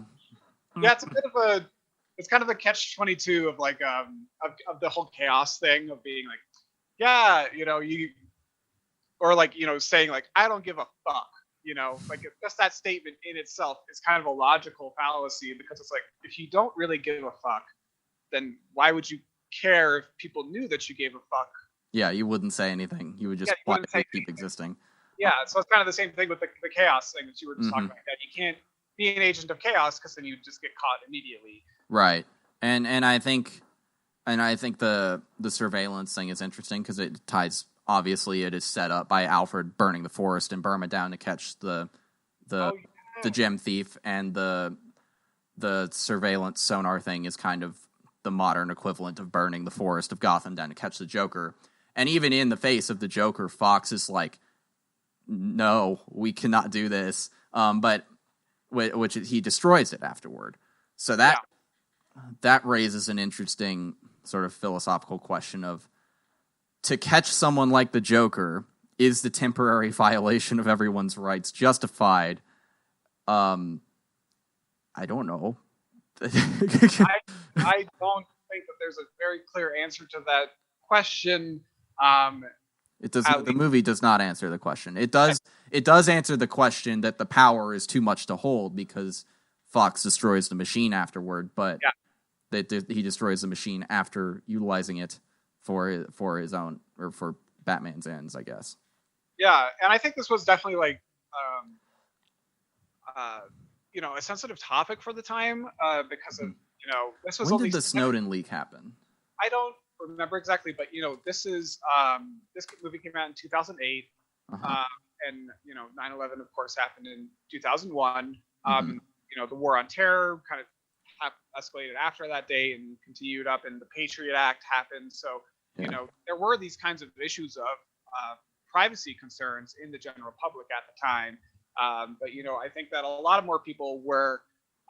Yeah, it's a bit of a it's kind of the catch-22 of like of the whole chaos thing of being like, yeah, you or like saying like I don't give a fuck. Like just that statement in itself is kind of a logical fallacy because it's like if you don't really give a fuck, then why would you care if people knew that you gave a fuck? Yeah, you wouldn't say anything. You would just quietly keep existing. Yeah, so it's kind of the same thing with the chaos thing that you were just talking about. That you can't be an agent of chaos because then you just get caught immediately. Right, and I think the surveillance thing is interesting because it ties. Obviously, it is set up by Alfred burning the forest in Burma down to catch the gem thief, and the surveillance sonar thing is kind of the modern equivalent of burning the forest of Gotham down to catch the Joker. And even in the face of the Joker, Fox is like, "No, we cannot do this." But which he destroys it afterward. So that raises an interesting sort of philosophical question of, to catch someone like the Joker, is the temporary violation of everyone's rights justified? I don't know. I don't think that there's a very clear answer to that question. It does. The movie does not answer the question. It does. It does answer the question that the power is too much to hold because Fox destroys the machine afterward, but he destroys the machine after utilizing it for his own, or for Batman's ends, I guess. Yeah, and I think this was definitely like a sensitive topic for the time because of this was. When did the Snowden leak happen? I don't remember exactly, but this is this movie came out in 2008, and 9/11 of course happened in 2001. The war on terror kind of escalated after that day and continued up, and the Patriot Act happened. So there were these kinds of issues of privacy concerns in the general public at the time. But I think that a lot more people were,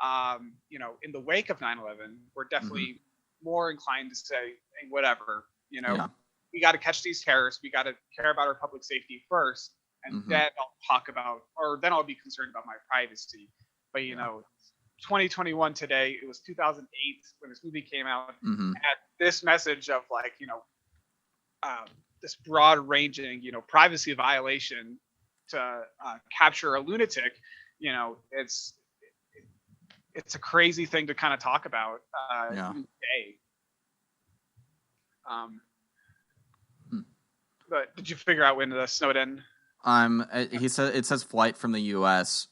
in the wake of 9/11, were definitely more inclined to say, hey, whatever, we got to catch these terrorists. We got to care about our public safety first, and then then I'll be concerned about my privacy. But 2021 today, it was 2008 when this movie came out, and this message of like, this broad-ranging, privacy violation to capture a lunatic, it's a crazy thing to kind of talk about today. But did you figure out when the Snowden? He said it says flight from the U.S.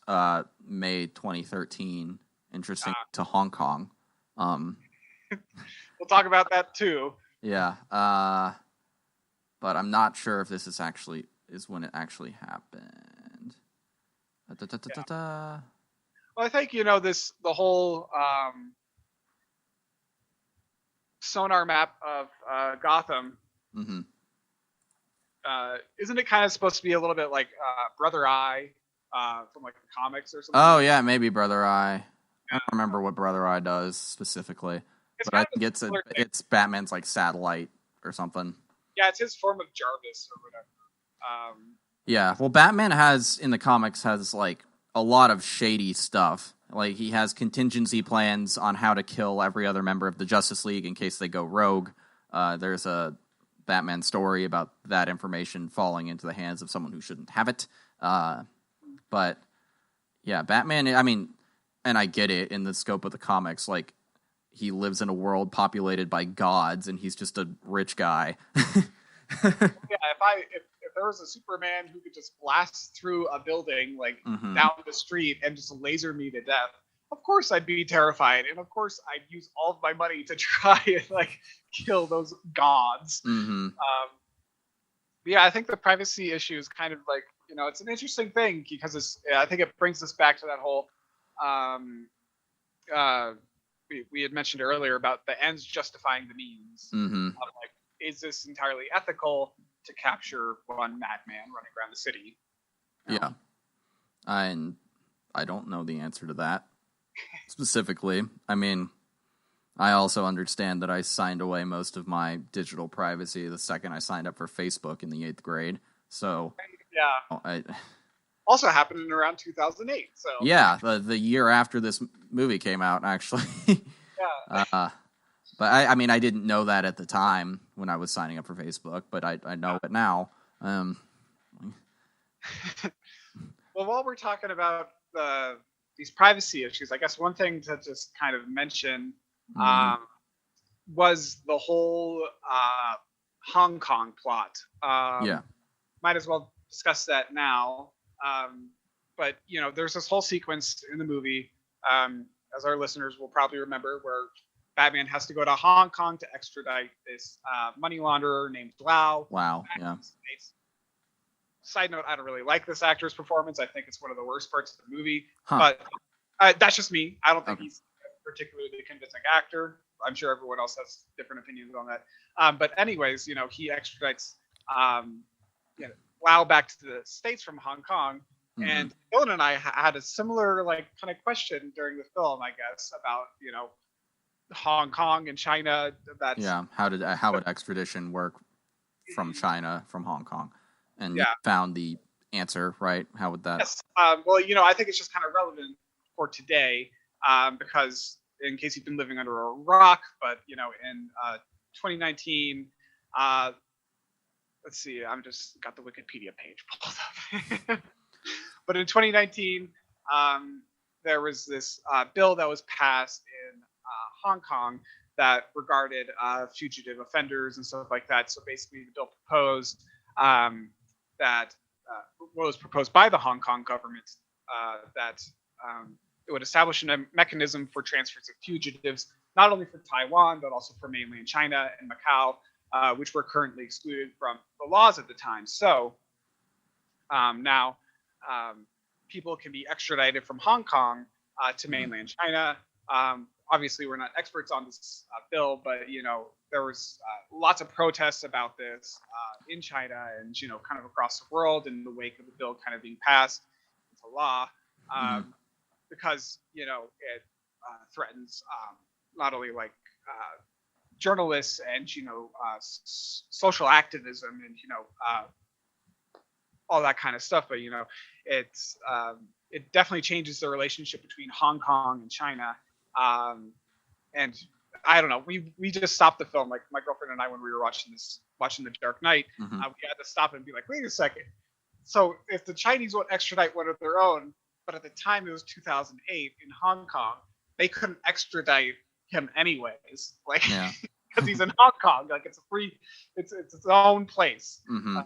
May 2013. Interesting, to Hong Kong. We'll talk about that too. Yeah, but I'm not sure if this is when it actually happened. Well, I think the whole sonar map of Gotham. Isn't it kind of supposed to be a little bit like Brother Eye from like the comics or something? Oh yeah, maybe Brother Eye. I don't remember what Brother Eye does specifically, but I think it's Batman's like satellite or something. Yeah, it's his form of Jarvis or whatever. Yeah, well, Batman in the comics has like a lot of shady stuff. Like he has contingency plans on how to kill every other member of the Justice League in case they go rogue. There's a Batman story about that information falling into the hands of someone who shouldn't have it. But yeah, Batman, I mean, and I get it in the scope of the comics, like he lives in a world populated by gods and he's just a rich guy. Yeah, if there was a Superman who could just blast through a building like down the street and just laser me to death, of course I'd be terrified, and of course I'd use all of my money to try and like kill those gods. Yeah, I think the privacy issue is kind of like, it's an interesting thing because I think it brings us back to that whole we had mentioned earlier about the ends justifying the means. Like, is this entirely ethical to capture one madman running around the city? Yeah, and I don't know the answer to that specifically. I mean, I also understand that I signed away most of my digital privacy the second I signed up for Facebook in the 8th grade. So yeah, also happened in around 2008. So yeah, the year after this movie came out, actually. Yeah. But I mean, I didn't know that at the time when I was signing up for Facebook, but I know it now. Well, while we're talking about these privacy issues, I guess one thing to just kind of mention was the whole Hong Kong plot. Yeah. Might as well discuss that now. But there's this whole sequence in the movie, as our listeners will probably remember, where Batman has to go to Hong Kong to extradite this money launderer named Lau. Wow. Yeah. Side note, I don't really like this actor's performance. I think it's one of the worst parts of the movie. Huh. But that's just me. I don't think he's a particularly convincing actor. I'm sure everyone else has different opinions on that. But anyways, he extradites Lau back to the States from Hong Kong. And Dylan and I had a similar kind of question during the film, I guess, about Hong Kong and China. How would extradition work from China from Hong Kong? And you found the answer, right? How would that? Yes. Well, I think it's just kind of relevant for today because, in case you've been living under a rock, but in 2019, let's see, I'm just got the Wikipedia page pulled up. But in 2019, there was this bill that was passed in Hong Kong that regarded fugitive offenders and stuff like that. So basically, the bill proposed that was proposed by the Hong Kong government that it would establish a mechanism for transfers of fugitives, not only for Taiwan, but also for mainland China and Macau, which were currently excluded from the laws at the time. So now people can be extradited from Hong Kong to mainland China. Obviously, we're not experts on this bill, but there was lots of protests about this in China and kind of across the world in the wake of the bill kind of being passed into law, because it threatens not only journalists and social activism and all that kind of stuff, but it definitely changes the relationship between Hong Kong and China. And I don't know, we just stopped the film, like my girlfriend and I, when we were watching The Dark Knight, we had to stop and be like, wait a second. So if the Chinese won't extradite one of their own, but at the time it was 2008 in Hong Kong, they couldn't extradite him anyways, because he's in Hong Kong, it's its own place. I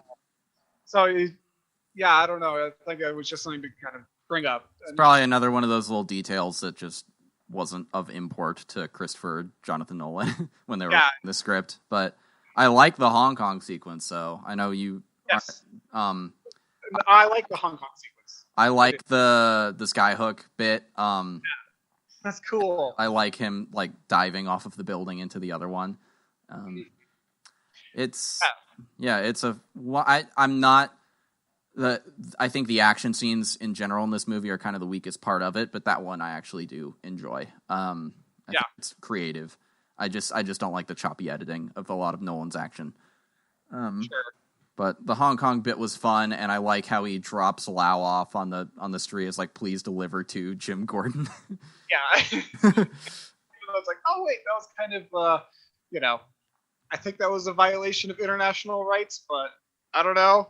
don't know. I think it was just something to kind of bring up. It's probably another one of those little details that just wasn't of import to Christopher Jonathan Nolan when they were writing the script. But I like the Hong Kong sequence, so I know you. Yes. I like the Hong Kong sequence. I like the skyhook bit. That's cool. I like him diving off of the building into the other one. I'm not. I think the action scenes in general in this movie are kind of the weakest part of it, but that one I actually do enjoy. I think it's creative. I just don't like the choppy editing of a lot of Nolan's action. Sure. But the Hong Kong bit was fun, and I like how he drops Lau off on the street as please deliver to Jim Gordon. Yeah. I was like, oh wait, that was kind of I think that was a violation of international rights, but I don't know.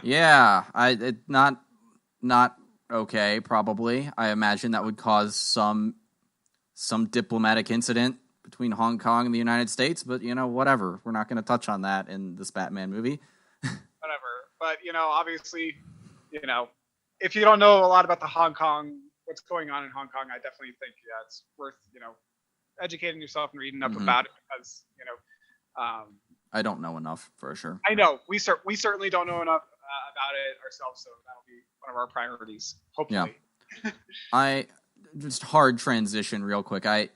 Yeah, not okay. Probably, I imagine that would cause some diplomatic incident between Hong Kong and the United States. But whatever. We're not going to touch on that in this Batman movie. Whatever. But obviously, if you don't know a lot about what's going on in Hong Kong, I definitely think it's worth educating yourself and reading up about it because I don't know enough for sure. I know we certainly don't know enough about it ourselves, so that'll be one of our priorities. Hopefully. Yeah. I just hard transition real quick. I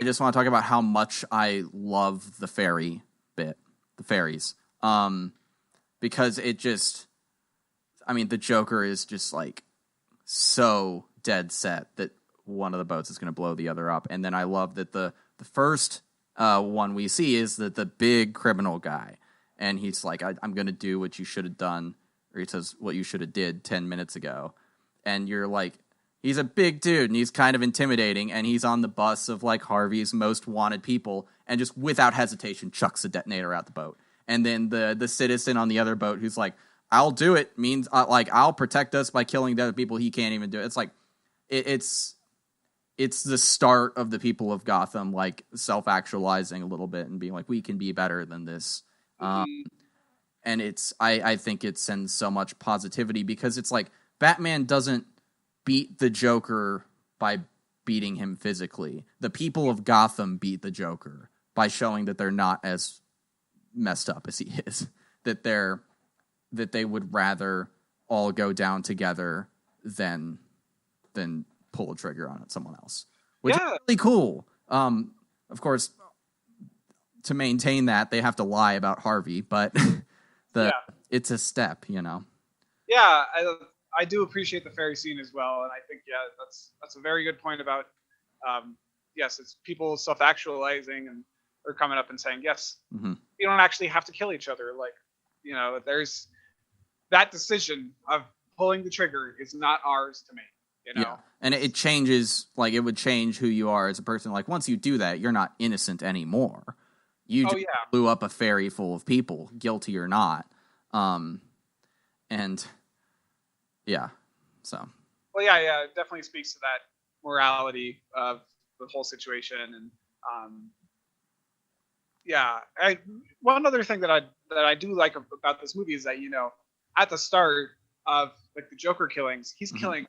just want to talk about how much I love the ferry bit, the ferries, because it just, the Joker is just so dead set that one of the boats is going to blow the other up, and then I love that the first one we see is the big criminal guy, and he's like, I'm going to do what you should have done, or he says what you should have did 10 minutes ago, and you're like, he's a big dude and he's kind of intimidating, and he's on the bus of like Harvey's most wanted people, and just without hesitation chucks a detonator out the boat. And then the citizen on the other boat who's like, "I'll do it," means like I'll protect us by killing the other people. He can't even do it. It's like it's the start of the people of Gotham like self-actualizing a little bit and being like, we can be better than this. And I think it sends so much positivity, because it's like Batman doesn't beat the Joker by beating him physically. The people of Gotham beat the Joker by showing that they're not as messed up as he is. That they would rather all go down together than pull a trigger on someone else, which is really cool. Of course, to maintain that, they have to lie about Harvey, but it's a step, you know. Yeah, I do appreciate the ferry scene as well, and I think that's a very good point about yes, it's people self-actualizing, and they're coming up and saying, yes, you don't actually have to kill each other. Like, you know, there's that decision of pulling the trigger is not ours to make. You know? Yeah. And it changes, like, it would change who you are as a person. Like, once you do that, you're not innocent anymore. You just blew up a ferry full of people, guilty or not. And yeah, so. Well, yeah, it definitely speaks to that morality of the whole situation. And one other thing that I do like about this movie is that, you know, at the start of like the Joker killings, he's killing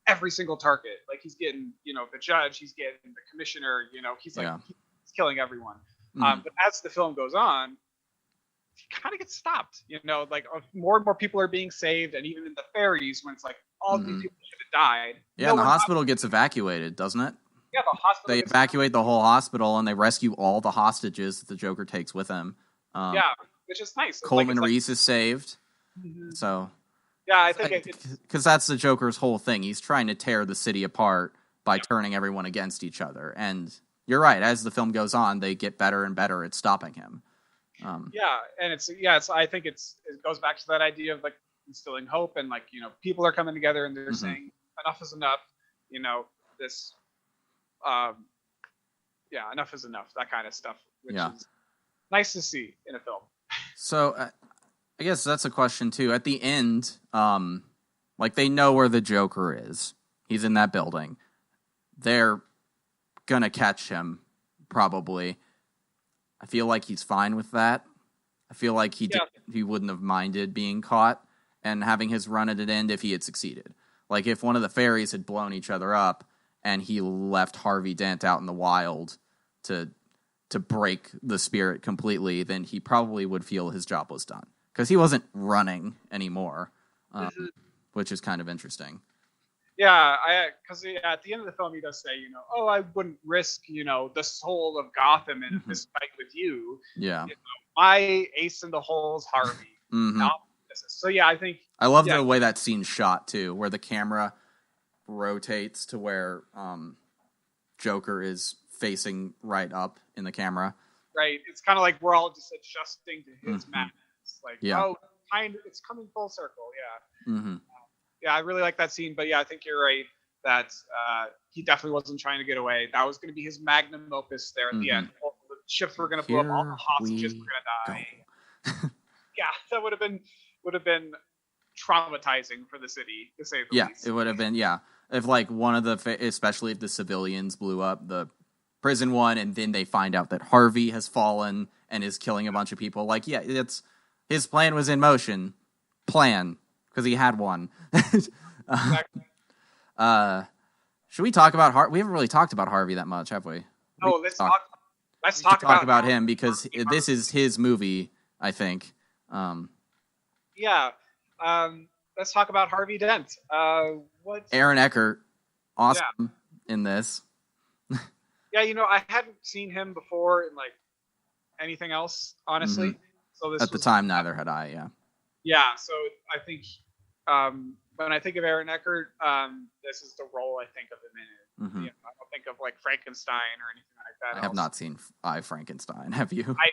every single target. Like, he's getting, you know, the judge, he's getting the commissioner, you know, he's like he's killing everyone. But as the film goes on, he kind of gets stopped, you know, like more and more people are being saved, and even in the ferries, when it's like all these people should have died. Yeah, and the hospital gets evacuated, doesn't it? Yeah, the hospital. They evacuate the whole hospital, and they rescue all the hostages that the Joker takes with him. Which is nice. Coleman Reese is saved. So. Yeah, I think because that's the Joker's whole thing. He's trying to tear the city apart by turning everyone against each other. And you're right. As the film goes on, they get better and better at stopping him. I think it goes back to that idea of like instilling hope, and like, you know, people are coming together and they're saying enough is enough. You know, this, enough is enough. That kind of stuff, which is nice to see in a film. So. I guess that's a question too. At the end, like, they know where the Joker is. He's in that building. They're gonna catch him, probably. I feel like he's fine with that. I feel like he wouldn't have minded being caught and having his run at an end if he had succeeded. Like, if one of the ferries had blown each other up and he left Harvey Dent out in the wild to break the spirit completely, then he probably would feel his job was done. Because he wasn't running anymore, which is kind of interesting. Yeah, because at the end of the film, he does say, you know, I wouldn't risk, you know, the soul of Gotham in this fight with you. Yeah. You know, my ace in the hole is Harvey. So, yeah, I think... I love the way that scene's shot, too, where the camera rotates to where Joker is facing right up in the camera. Right. It's kind of like we're all just adjusting to his madness. Like, it's coming full circle. Yeah. I really like that scene, but I think you're right that he definitely wasn't trying to get away. That was going to be his magnum opus there at the end. All the ships were going to blow up, all the hostages were going to die. That would have been traumatizing for the city, to say the least. It would have been. If like one of especially if the civilians blew up the prison one, and then they find out that Harvey has fallen and is killing a bunch of people. Like, it's. His plan was in motion. Because he had one. Exactly. Should we talk about Harvey? We haven't really talked about Harvey that much, have we? Let's talk about him, because this is his movie, I think. Let's talk about Harvey Dent. Aaron Eckhart, awesome in this. You know, I hadn't seen him before in like anything else, honestly. So at the time, neither had I. So I think when I think of Aaron Eckhart, this is the role I think of him in. You know, I don't think of like Frankenstein or anything like that. I have not seen I, Frankenstein. Have you? I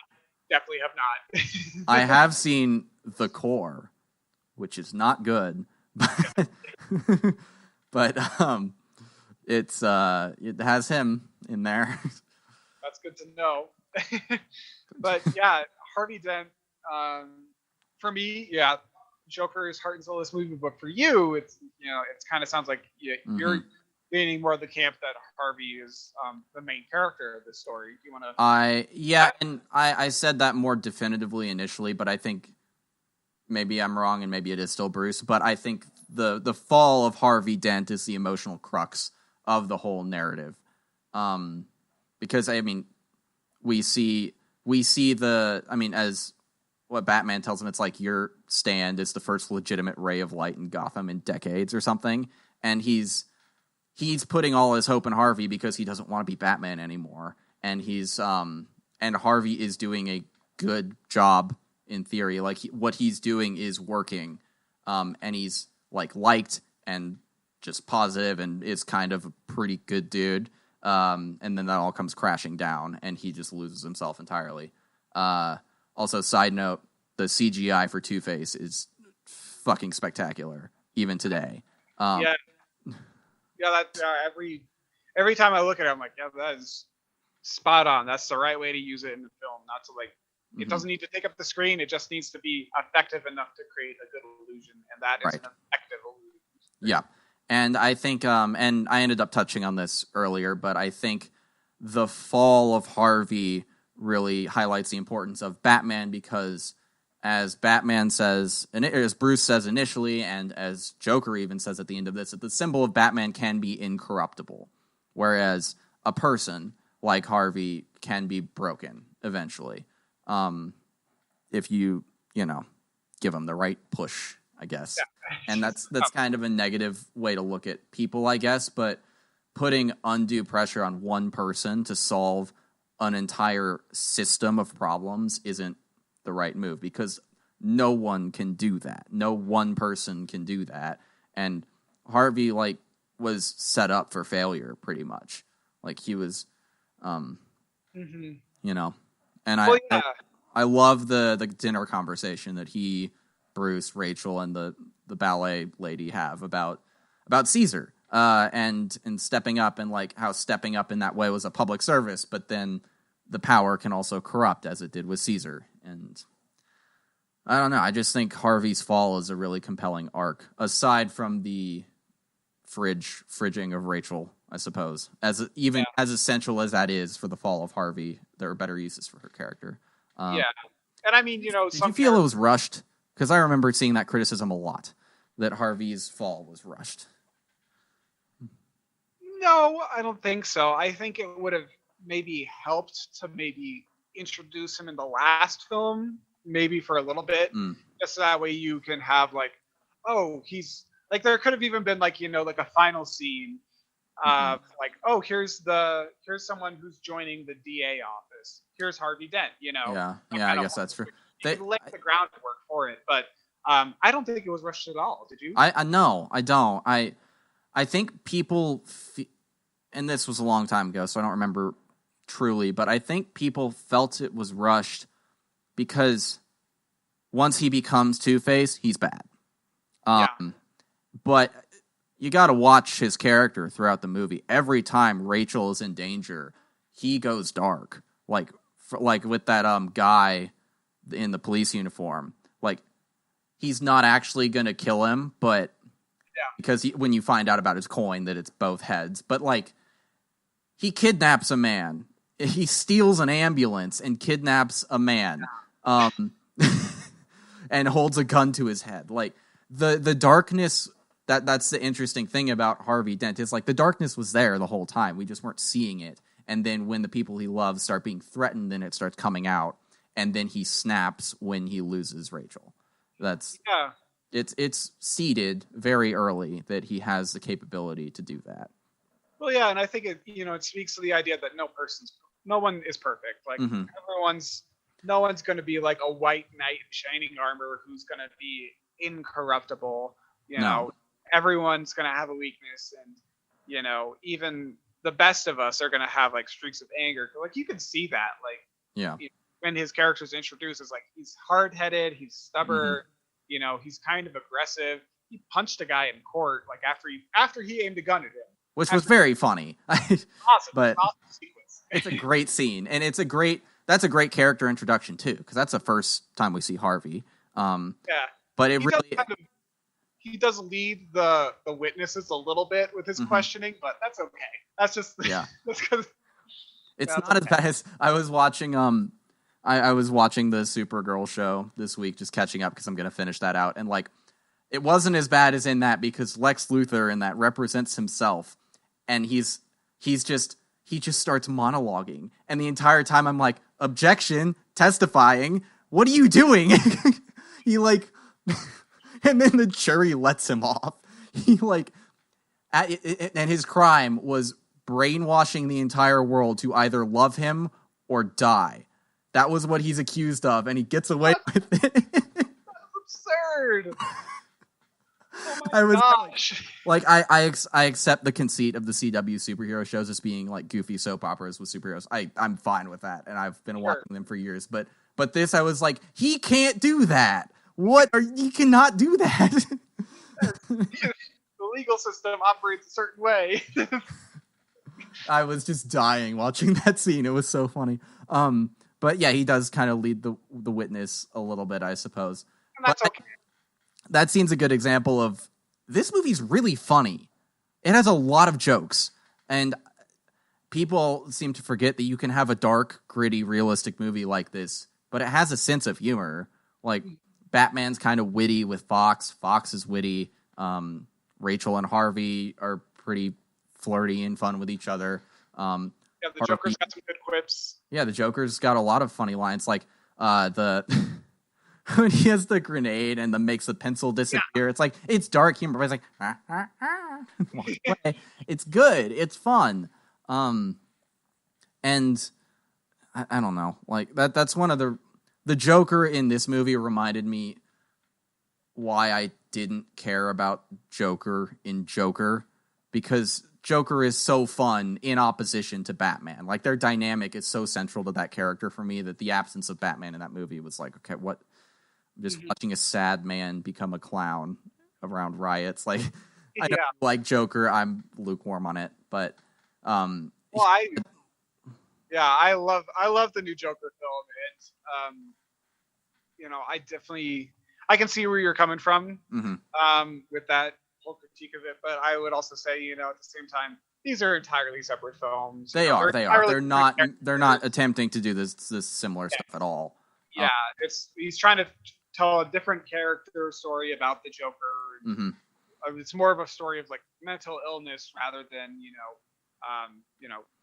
definitely have not. I have seen The Core, which is not good. But it has him in there. That's good to know. But yeah, Harvey Dent. For me, yeah, Joker is heart and soul of this movie. But for you, it's it kind of sounds like you're leaning more of the camp that Harvey is the main character of this story. Do you want to? And I said that more definitively initially, but I think maybe I'm wrong, and maybe it is still Bruce. But I think the fall of Harvey Dent is the emotional crux of the whole narrative, because I mean, we see as what Batman tells him, it's like your stand is the first legitimate ray of light in Gotham in decades or something, and he's putting all his hope in Harvey because he doesn't want to be Batman anymore, and and Harvey is doing a good job in theory, like what he's doing is working, and he's liked and just positive and is kind of a pretty good dude, and then that all comes crashing down and he just loses himself entirely. Also, side note, the CGI for Two-Face is fucking spectacular, even today. Yeah, that every time I look at it, I'm like, yeah, that is spot on. That's the right way to use it in the film. Not to it doesn't need to take up the screen. It just needs to be effective enough to create a good illusion, and that is an effective illusion. Yeah, and I think, and I ended up touching on this earlier, but I think the fall of Harvey really highlights the importance of Batman, because as Batman says, and as Bruce says initially, and as Joker even says at the end of this, that the symbol of Batman can be incorruptible, whereas a person like Harvey can be broken eventually, if you give him the right push, I guess. Yeah. And that's kind of a negative way to look at people, I guess, but putting undue pressure on one person to solve an entire system of problems isn't the right move, because no one can do that. No one person can do that. And Harvey was set up for failure pretty much. He was, and I love the dinner conversation that he, Bruce, Rachel, and the ballet lady have about Caesar, and stepping up, and how stepping up in that way was a public service, but then the power can also corrupt, as it did with Caesar. And I don't know, I just think Harvey's fall is a really compelling arc, aside from the fridging of Rachel, I suppose. As essential as that is for the fall of Harvey, there are better uses for her character. And I mean, did you feel it was rushed? Because I remember seeing that criticism a lot, that Harvey's fall was rushed. No, I don't think so. I think it would have maybe helped to introduce him in the last film, maybe for a little bit, just so that way you can have he's there could have even been a final scene, here's someone who's joining the DA office. Here's Harvey Dent. Yeah, I guess that's true. They laid the groundwork for it, but I don't think it was rushed at all. Did you? No, I don't. I think people, and this was a long time ago, so I don't remember truly, but I think people felt it was rushed because once he becomes Two-Face, he's bad. But you got to watch his character throughout the movie. Every time Rachel is in danger, he goes dark. Like with that guy in the police uniform. He's not actually going to kill him, but because when you find out about his coin that it's both heads, but he kidnaps a man. He steals an ambulance and kidnaps a man, and holds a gun to his head. The darkness, that's the interesting thing about Harvey Dent, is the darkness was there the whole time. We just weren't seeing it. And then when the people he loves start being threatened, then it starts coming out, and then he snaps when he loses Rachel. It's seeded very early that he has the capability to do that. Well, yeah, and I think it speaks to the idea that no one is perfect. No one's going to be like a white knight in shining armor who's going to be incorruptible. Everyone's going to have a weakness, and even the best of us are going to have streaks of anger. You can see that, when his character's introduced, is he's hard-headed, he's stubborn, he's kind of aggressive. He punched a guy in court after he aimed a gun at him. which was very funny. Awesome. But awesome sequence. it's a great scene, and that's a great character introduction too, because that's the first time we see Harvey. Yeah. But it really he does lead the witnesses a little bit with his questioning, but that's okay. That's just that's because it's not as bad as I was watching. I was watching the Supergirl show this week, just catching up because I'm gonna finish that out, and like it wasn't as bad as in that because Lex Luthor in that represents himself, and he just starts monologuing, and the entire time I'm like, objection, testifying, what are you doing? He like. And then the jury lets him off. He like, and his crime was brainwashing the entire world to either love him or die. That was what he's accused of, and he gets away with it. That's absurd. Oh my gosh. Like I accept the conceit of the CW superhero shows as being like goofy soap operas with superheroes. I'm fine with that, and I've been watching them for years. But this, I was like, he can't do that. You cannot do that. The legal system operates a certain way. I was just dying watching that scene. It was so funny. But yeah, he does kind of lead the witness a little bit, I suppose. And that's okay. That scene's a good example of this movie's really funny. It has a lot of jokes, and people seem to forget that you can have a dark, gritty, realistic movie like this, but it has a sense of humor. Like, Batman's kind of witty with Fox. Fox is witty. Rachel and Harvey are pretty flirty and fun with each other. The Joker's got some good quips. Yeah, the Joker's got a lot of funny lines. Like when he has the grenade and makes the pencil disappear. It's like, it's dark humor, but it's like, it's good. It's fun. And I don't know. Like that's one of the Joker in this movie reminded me why I didn't care about Joker in Joker, because Joker is so fun in opposition to Batman. Like, their dynamic is so central to that character for me that the absence of Batman in that movie was like, okay, what? Just watching a sad man become a clown around riots. Like, I don't like Joker. I'm lukewarm on it, but I love the new Joker film. I can see where you're coming from with that whole critique of it, but I would also say, at the same time, these are entirely separate films. They are. They're not attempting to do this similar stuff at all. Yeah, he's trying to tell a different character story about the Joker. It's more of a story of like mental illness rather than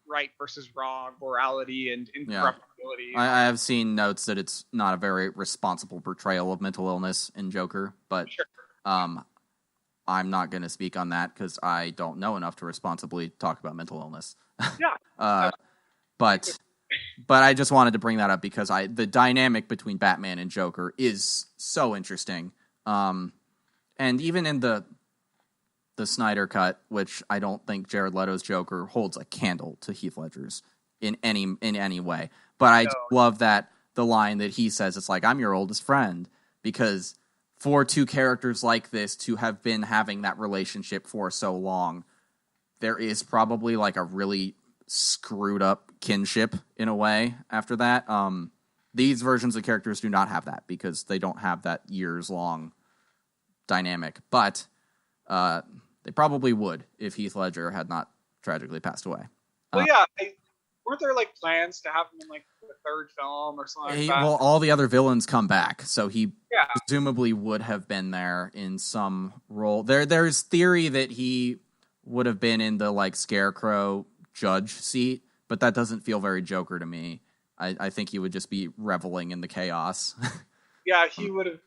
right versus wrong, morality and incorruptibility. I have seen notes that it's not a very responsible portrayal of mental illness in Joker, but I'm not going to speak on that because I don't know enough to responsibly talk about mental illness. But I just wanted to bring that up because the dynamic between Batman and Joker is so interesting. And even in the Snyder cut, which I don't think Jared Leto's Joker holds a candle to Heath Ledger's in any way. But I love that the line that he says, it's like, I'm your oldest friend, because for two characters like this to have been having that relationship for so long, there is probably like a really screwed up kinship in a way after that. These versions of characters do not have that because they don't have that years long dynamic, but they probably would if Heath Ledger had not tragically passed away. Well, weren't there like plans to have him in like the third film or something like that? Well, all the other villains come back, so he presumably would have been there in some role. There's theory that he would have been in the like Scarecrow judge seat, but that doesn't feel very Joker to me. I think he would just be reveling in the chaos. He would have.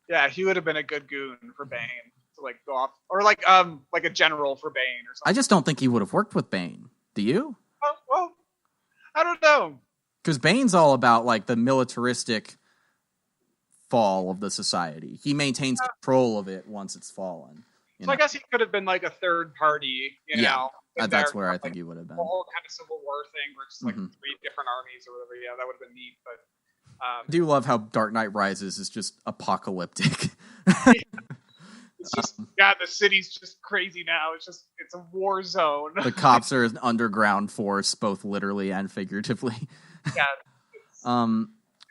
Yeah, he would have been a good goon for Bane to like go off, or like a general for Bane or something. I just don't think he would have worked with Bane. Do you? Well, I don't know. Because Bane's all about like the militaristic fall of the society. He maintains control of it once it's fallen. So I guess he could have been like a third party. That's where I think he would have been. The whole kind of Civil War thing, where it's like 3 different armies or whatever. Yeah, that would have been neat. But I do love how Dark Knight Rises is just apocalyptic. It's just the city's just crazy now. It's a war zone. The cops are an underground force, both literally and figuratively. Yeah.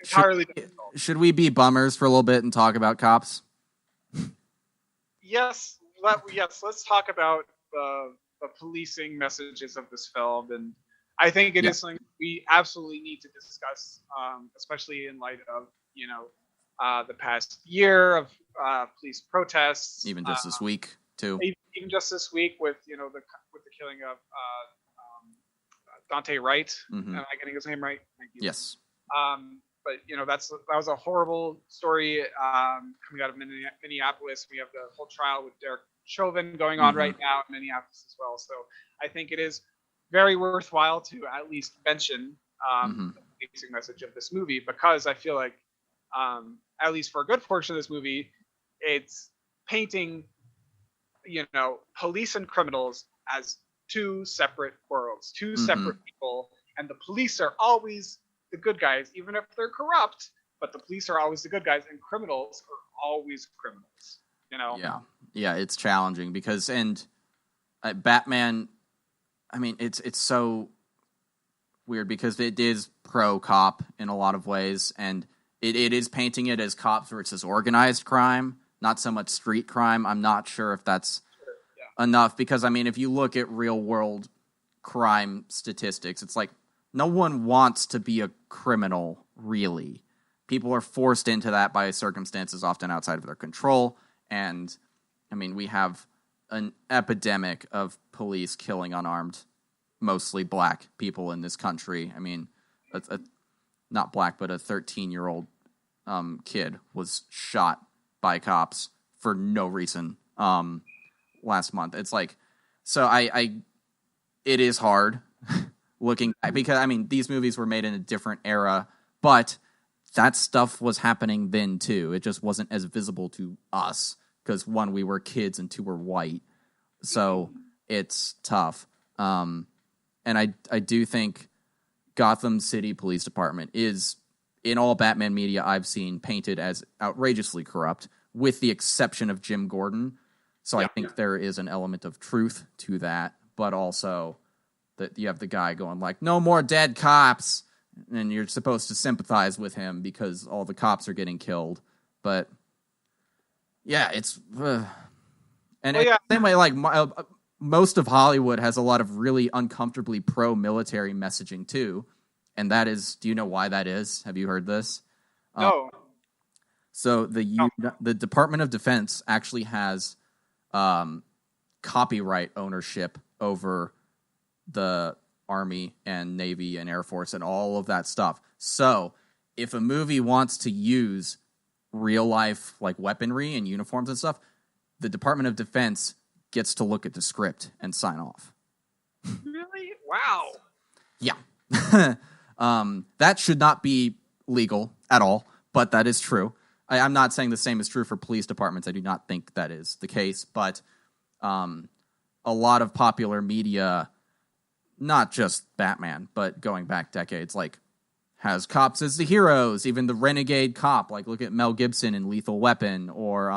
Entirely difficult. Should we be bummers for a little bit and talk about cops? Yes. Let's talk about the policing messages of this film, and I think it is something we absolutely need to discuss, especially in light of the past year of police protests. Even just this week too. Even just this week with the killing of Dante Wright. Mm-hmm. Am I getting his name right? Thank you. Yes. But that was a horrible story coming out of Minneapolis. We have the whole trial with Derek Chauvin going on right now in Minneapolis as well. So I think it is very worthwhile to at least mention the basic message of this movie, because I feel like at least for a good portion of this movie, it's painting police and criminals as two separate worlds, two separate people, and the police are always the good guys, even if they're corrupt, but the police are always the good guys and criminals are always criminals, Yeah, it's challenging because, Batman, I mean, it's so weird because it is pro-cop in a lot of ways, and it is painting it as cops versus organized crime, not so much street crime. I'm not sure if that's enough, because, I mean, if you look at real-world crime statistics, it's like, no one wants to be a criminal, really. People are forced into that by circumstances often outside of their control. And, I mean, we have an epidemic of police killing unarmed, mostly black people in this country. I mean, not black, but a 13-year-old kid was shot by cops for no reason last month. It's like, so it is hard looking back, because, I mean, these movies were made in a different era, but that stuff was happening then too. It just wasn't as visible to us because, one, we were kids, and two, we're white. So it's tough. And I do think Gotham City Police Department is, in all Batman media I've seen, painted as outrageously corrupt, with the exception of Jim Gordon. So I think there is an element of truth to that, but also that you have the guy going like, no more dead cops, and you're supposed to sympathize with him because all the cops are getting killed. But yeah, it's same way, like most of Hollywood has a lot of really uncomfortably pro-military messaging too, and that is, do you know why that is? Have you heard this? No. So the Department of Defense actually has copyright ownership over the Army and Navy and Air Force and all of that stuff. So if a movie wants to use real life like weaponry and uniforms and stuff, the Department of Defense gets to look at the script and sign off. Really? Wow. Yeah. That should not be legal at all, but that is true. I'm not saying the same is true for police departments. I do not think that is the case, but a lot of popular media, not just Batman, but going back decades, like, has cops as the heroes, even the renegade cop. Like, look at Mel Gibson in Lethal Weapon, or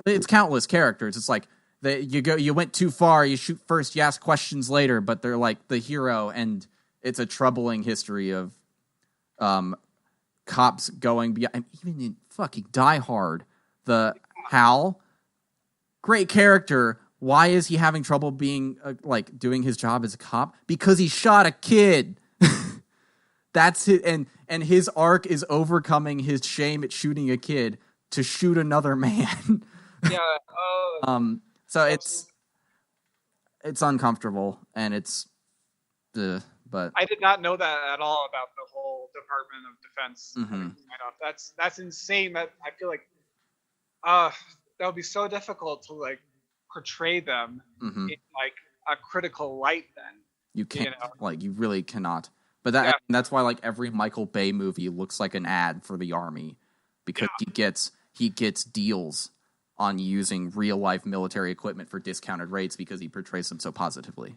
it's countless characters. It's like you went too far, you shoot first, you ask questions later, but they're like the hero, and it's a troubling history of cops going beyond. Even in fucking Die Hard, the Hal, great character. Why is he having trouble being doing his job as a cop? Because he shot a kid. That's it, and his arc is overcoming his shame at shooting a kid to shoot another man. Yeah. So it's uncomfortable, and it's but I did not know that at all about the whole Department of Defense. Mm-hmm. That's insane. That I feel like that would be so difficult to like portray them in like a critical light. Then you can't, you really cannot. But that's why like every Michael Bay movie looks like an ad for the Army, because he gets deals on using real life military equipment for discounted rates because he portrays them so positively.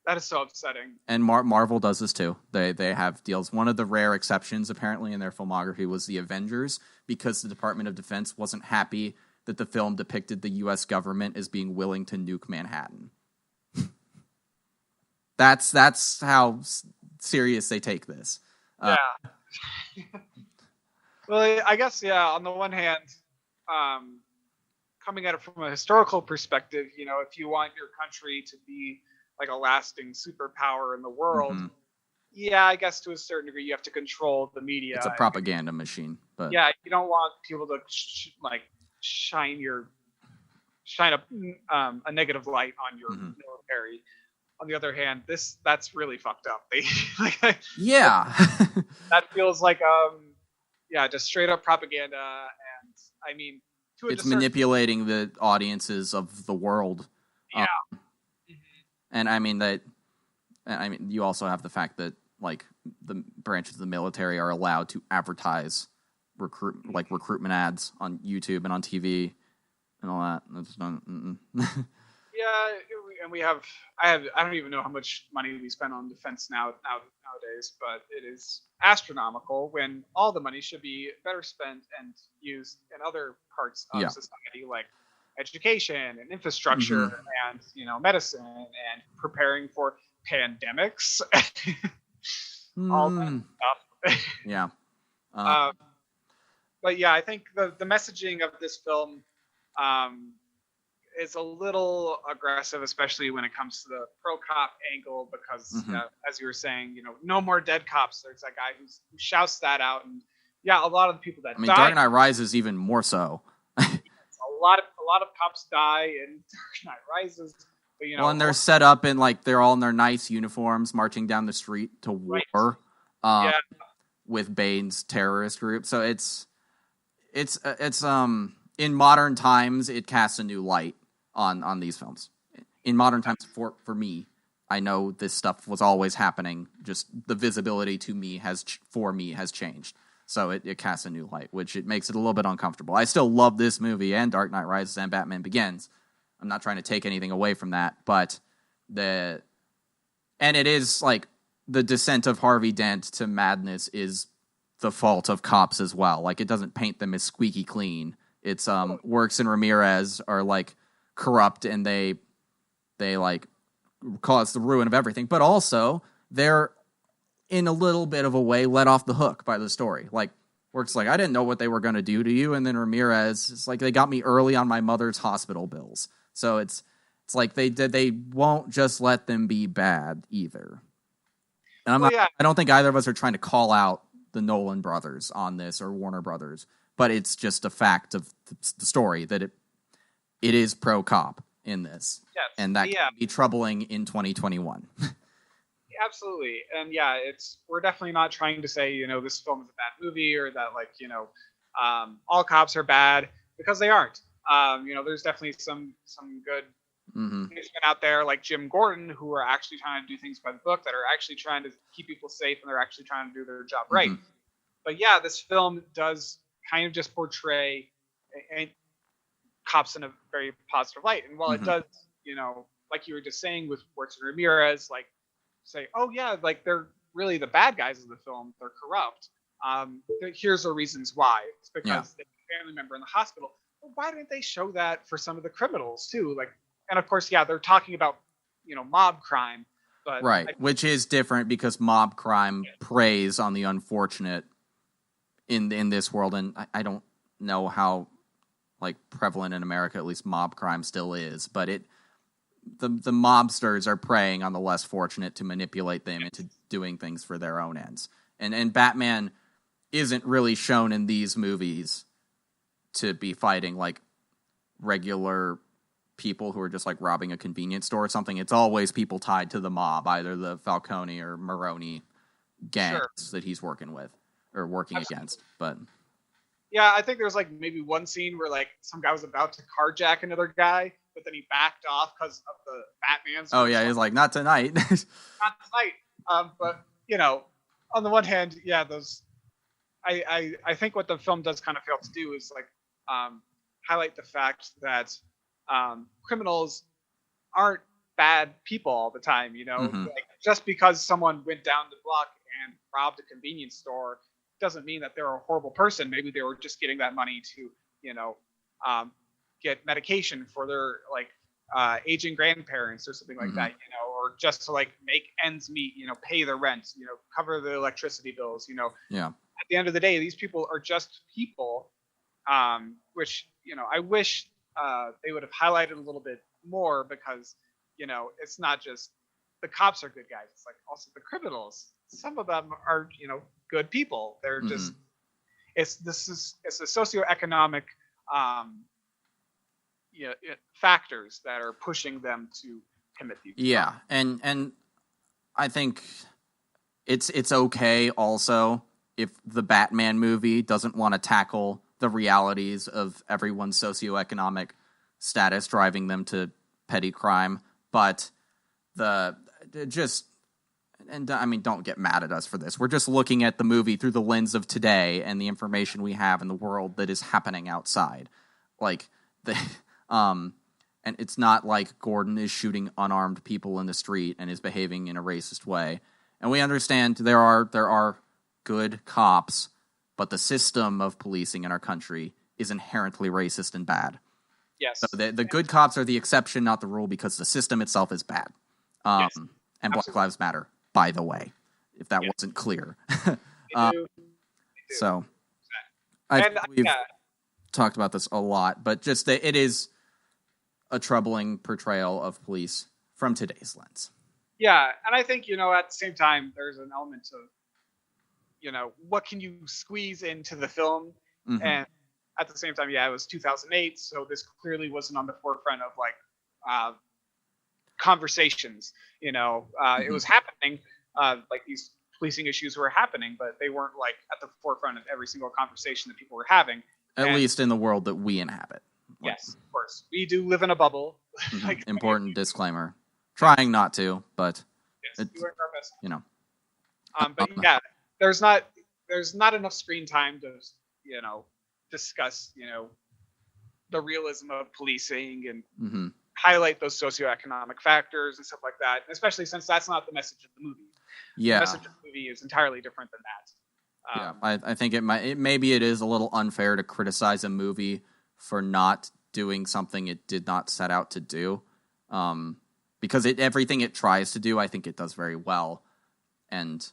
That is so upsetting. And Marvel does this too. They have deals. One of the rare exceptions, apparently, in their filmography was the Avengers, because the Department of Defense wasn't happy that the film depicted the U.S. government as being willing to nuke Manhattan. That's how serious they take this. Yeah. Well, I guess, yeah, on the one hand, coming at it from a historical perspective, if you want your country to be like a lasting superpower in the world, yeah, I guess to a certain degree you have to control the media. It's a propaganda machine, but yeah, you don't want people to shine a negative light on your military. On the other hand, that's really fucked up. Yeah, that feels like just straight up propaganda, and I mean, it's manipulating the audiences of the world. Yeah, and I mean you also have the fact that like the branches of the military are allowed to advertise recruitment ads on YouTube and on TV and all that. That's not. Yeah, and I don't even know how much money we spend on defense nowadays, but it is astronomical when all the money should be better spent and used in other parts of society, like education and infrastructure and medicine and preparing for pandemics. All that stuff. Yeah. But yeah, I think the messaging of this film is a little aggressive, especially when it comes to the pro-cop angle, because as you were saying, no more dead cops. There's that guy who shouts that out, and yeah, a lot of the people that die. Dark Knight Rises even more so. a lot of cops die in Dark Knight Rises. But, and they're set up in they're all in their nice uniforms, marching down the street to war, with Bane's terrorist group. So it's in modern times, it casts a new light on these films. In modern times, for me, I know this stuff was always happening. Just the visibility to me has changed. So it casts a new light, which it makes it a little bit uncomfortable. I still love this movie and Dark Knight Rises and Batman Begins. I'm not trying to take anything away from that, but it is the descent of Harvey Dent to madness is the fault of cops as well. It doesn't paint them as squeaky clean. It's Works and Ramirez are corrupt, and they cause the ruin of everything. But also they're in a little bit of a way let off the hook by the story. Works I didn't know what they were going to do to you, and then Ramirez is they got me early on my mother's hospital bills. So it's they won't just let them be bad either. And I don't think either of us are trying to call out the Nolan brothers on this or Warner Brothers, but it's just a fact of the story that it is pro cop in this, and that can be troubling in 2021. Absolutely, and we're definitely not trying to say this film is a bad movie or that all cops are bad, because they aren't. There's definitely some good policemen out there like Jim Gordon who are actually trying to do things by the book, that are actually trying to keep people safe, and they're actually trying to do their job right. But yeah, this film does kind of just portray cops in a very positive light. And while it does, like you were just saying with Works and Ramirez, say, oh yeah, they're really the bad guys of the film, they're corrupt. Here's the reasons why. It's because they have a family member in the hospital. Well, why didn't they show that for some of the criminals too? And of course, they're talking about mob crime, but which is different because mob crime preys on the unfortunate in this world, and I don't know how prevalent in America, at least mob crime still is, but the mobsters are preying on the less fortunate to manipulate them into doing things for their own ends. And Batman isn't really shown in these movies to be fighting regular people who are just robbing a convenience store or something. It's always people tied to the mob, either the Falcone or Maroni gangs that he's working with or working against. But yeah, I think there's maybe one scene where some guy was about to carjack another guy, but then he backed off because of the Batman's. Oh yeah, he's not tonight. Not tonight. But on the one hand, those. I think what the film does kind of fail to do is highlight the fact that criminals aren't bad people all the time. Mm-hmm. Like just because someone went down the block and robbed a convenience store doesn't mean that they're a horrible person. Maybe they were just getting that money to, um, get medication for their like aging grandparents or something like Mm-hmm. that, or just to like make ends meet, pay the rent, cover the electricity bills, Yeah. At the end of the day, these people are just people, which, I wish they would have highlighted a little bit more because, it's not just the cops are good guys. It's like also the criminals. Some of them are, good people. They're Mm-hmm. just, it's a socioeconomic, um, factors that are pushing them to commit these crimes. Yeah, and I think it's okay also if the Batman movie doesn't want to tackle the realities of everyone's socioeconomic status driving them to petty crime, but I mean, don't get mad at us for this. We're just looking at the movie through the lens of today and the information we have in the world that is happening outside. Like and it's not like Gordon is shooting unarmed people in the street and is behaving in a racist way. And we understand there are good cops, but the system of policing in our country is inherently racist and bad. Yes. So the good cops are the exception, not the rule, because the system itself is bad. Yes. And Absolutely. Black Lives Matter, by the way, if that wasn't clear. They do. So I think we've talked about this a lot, but just that it is a troubling portrayal of police from today's lens. Yeah, and I think, at the same time, there's an element of, what can you squeeze into the film? Mm-hmm. And at the same time, it was 2008, so this clearly wasn't on the forefront of, like, conversations. Mm-hmm. It was happening, like these policing issues were happening, but they weren't, like, at the forefront of every single conversation that people were having. At least in the world that we inhabit. Yes, of course. We do live in a bubble. Mm-hmm. Like, important disclaimer. Trying not to, but yes, we work our best. But yeah, there's not enough screen time to discuss the realism of policing and mm-hmm. highlight those socioeconomic factors and stuff like that. And especially since that's not the message of the movie. Yeah, the message of the movie is entirely different than that. I think maybe it is a little unfair to criticize a movie for not doing something it did not set out to do. Because everything it tries to do, I think it does very well. And,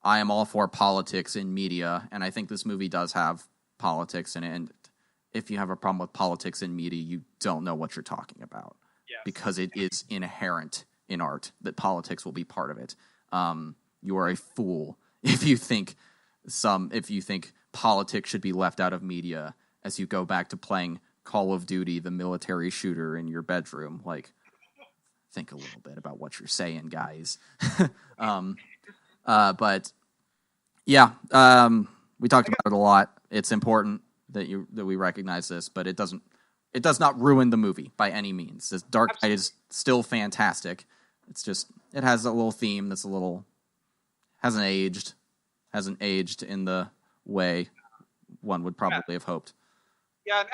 I am all for politics in media, and I think this movie does have politics in it. And if you have a problem with politics in media, you don't know what you're talking about. Yes. Because it is inherent in art that politics will be part of it. You are a fool if you think politics should be left out of media as you go back to playing Call of Duty, the military shooter in your bedroom. Like, think a little bit about what you're saying, guys. But yeah, we talked about it a lot. It's important that we recognize this, but it does not ruin the movie by any means. This Dark Knight is still fantastic. It's just, it has a little theme that's hasn't aged in the way one would probably have hoped. Yeah, and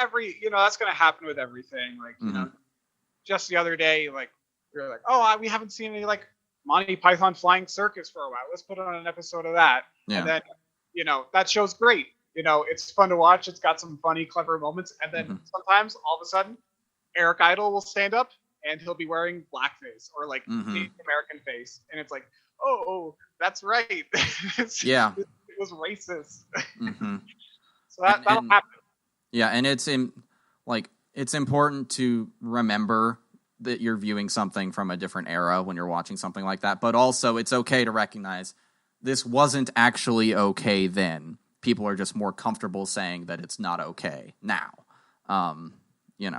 that's going to happen with everything. Like, mm-hmm. Just the other day, like, we were like, oh, we haven't seen any, like, Monty Python Flying Circus for a while. Let's put on an episode of that. Yeah. And then, that show's great. It's fun to watch. It's got some funny, clever moments. And then sometimes, all of a sudden, Eric Idle will stand up, and he'll be wearing blackface or, like, Native American face. And it's like, oh, that's right. Yeah. It was racist. Mm-hmm. So that'll happen. Yeah, and it's important to remember that you're viewing something from a different era when you're watching something like that, but also it's okay to recognize this wasn't actually okay then. People are just more comfortable saying that it's not okay now. Yeah.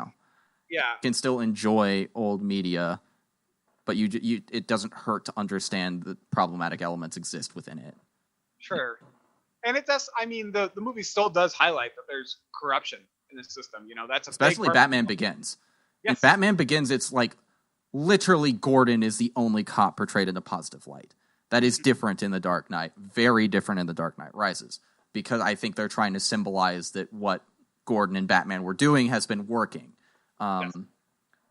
You can still enjoy old media, but it doesn't hurt to understand that problematic elements exist within it. Sure. And it does. I mean, the movie still does highlight that there's corruption in the system. That's especially Batman Begins. Yes. In Batman Begins, it's like literally Gordon is the only cop portrayed in a positive light. That is different in The Dark Knight. Very different in The Dark Knight Rises, because I think they're trying to symbolize that what Gordon and Batman were doing has been working.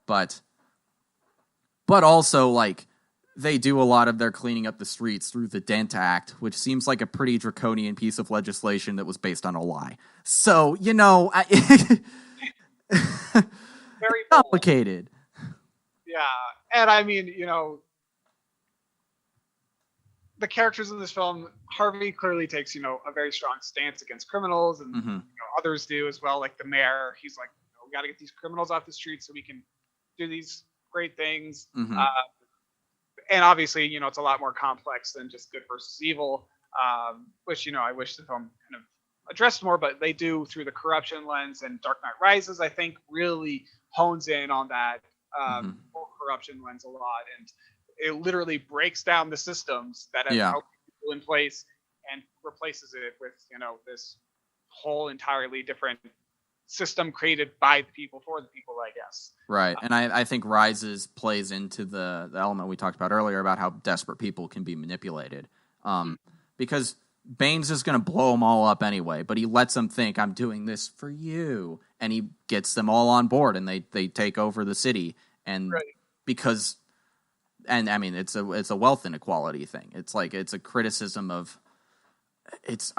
but also, like, they do a lot of their cleaning up the streets through the Dent Act, which seems like a pretty draconian piece of legislation that was based on a lie. So, Very complicated. Yeah, and I mean, the characters in this film, Harvey clearly takes, a very strong stance against criminals, and others do as well. Like the mayor, he's like, we got to get these criminals off the streets so we can do these great things. And obviously, it's a lot more complex than just good versus evil, which, I wish the film kind of addressed more, but they do through the corruption lens. And Dark Knight Rises, I think, really hones in on that corruption lens a lot. And it literally breaks down the systems that have helped people in place and replaces it with, this whole entirely different system created by the people for the people, I guess. Right. And I think Rises plays into the element we talked about earlier about how desperate people can be manipulated. Because Bane's just going to blow them all up anyway, but he lets them think, I'm doing this for you. And he gets them all on board, and they take over the city. And because, and I mean, it's a wealth inequality thing. It's like, it's a criticism of, it's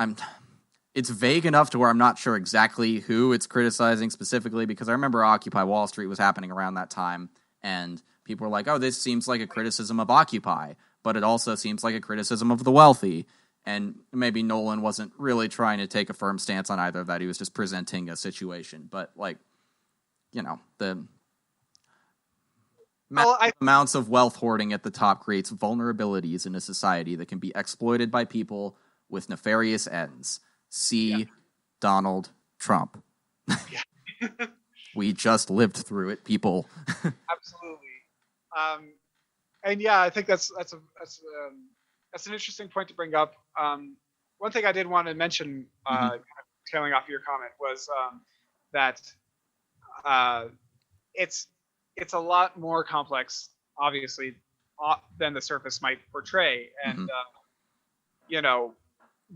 vague enough to where I'm not sure exactly who it's criticizing specifically, because I remember Occupy Wall Street was happening around that time, and people were like, oh, this seems like a criticism of Occupy, but it also seems like a criticism of the wealthy. And maybe Nolan wasn't really trying to take a firm stance on either of that. He was just presenting a situation. But, like, the amounts of wealth hoarding at the top creates vulnerabilities in a society that can be exploited by people with nefarious ends. See Donald Trump. We just lived through it, people. Absolutely. And yeah, I think that's an interesting point to bring up. One thing I did want to mention, tailing off your comment, was that it's a lot more complex, obviously, than the surface might portray. And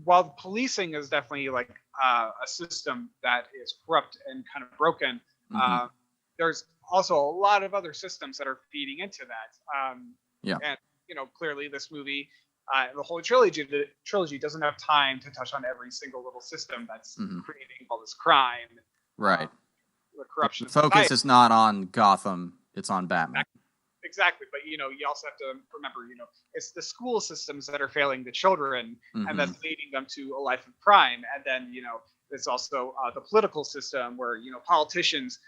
while the policing is definitely like a system that is corrupt and kind of broken, there's also a lot of other systems that are feeding into that. And clearly this movie, the whole trilogy doesn't have time to touch on every single little system that's creating all this crime. Right. The corruption. The focus is not on Gotham; it's on Batman. Exactly, but you also have to remember, it's the school systems that are failing the children, and that's leading them to a life of crime. And then it's also the political system where politicians,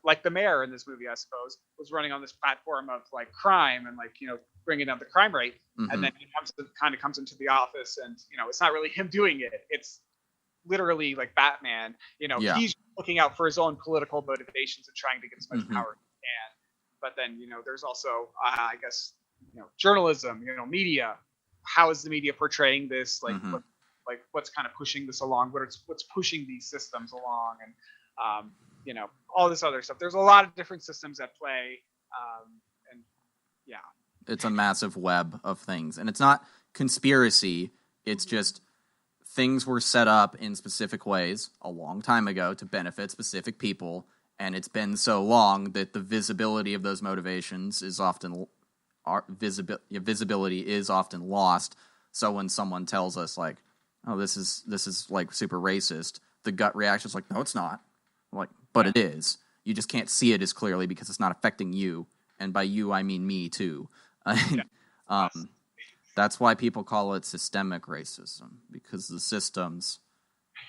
like the mayor in this movie, I suppose, was running on this platform of like crime and like bringing down the crime rate, and then he comes into the office, and it's not really him doing it; it's literally like Batman. He's looking out for his own political motivations and trying to get as much power as he can. But then, there's also, I guess, journalism, media. How is the media portraying this? Like, what's kind of pushing this along? What's pushing these systems along? And, all this other stuff. There's a lot of different systems at play. And yeah. It's a massive web of things. And it's not conspiracy. It's just things were set up in specific ways a long time ago to benefit specific people. And it's been so long that the visibility of those motivations is often visibility is often lost. So when someone tells us like, "Oh, this is like super racist," the gut reaction is like, "No, it's not." Like, but it is. You just can't see it as clearly because it's not affecting you, and by you I mean me too. That's why people call it systemic racism, because the systems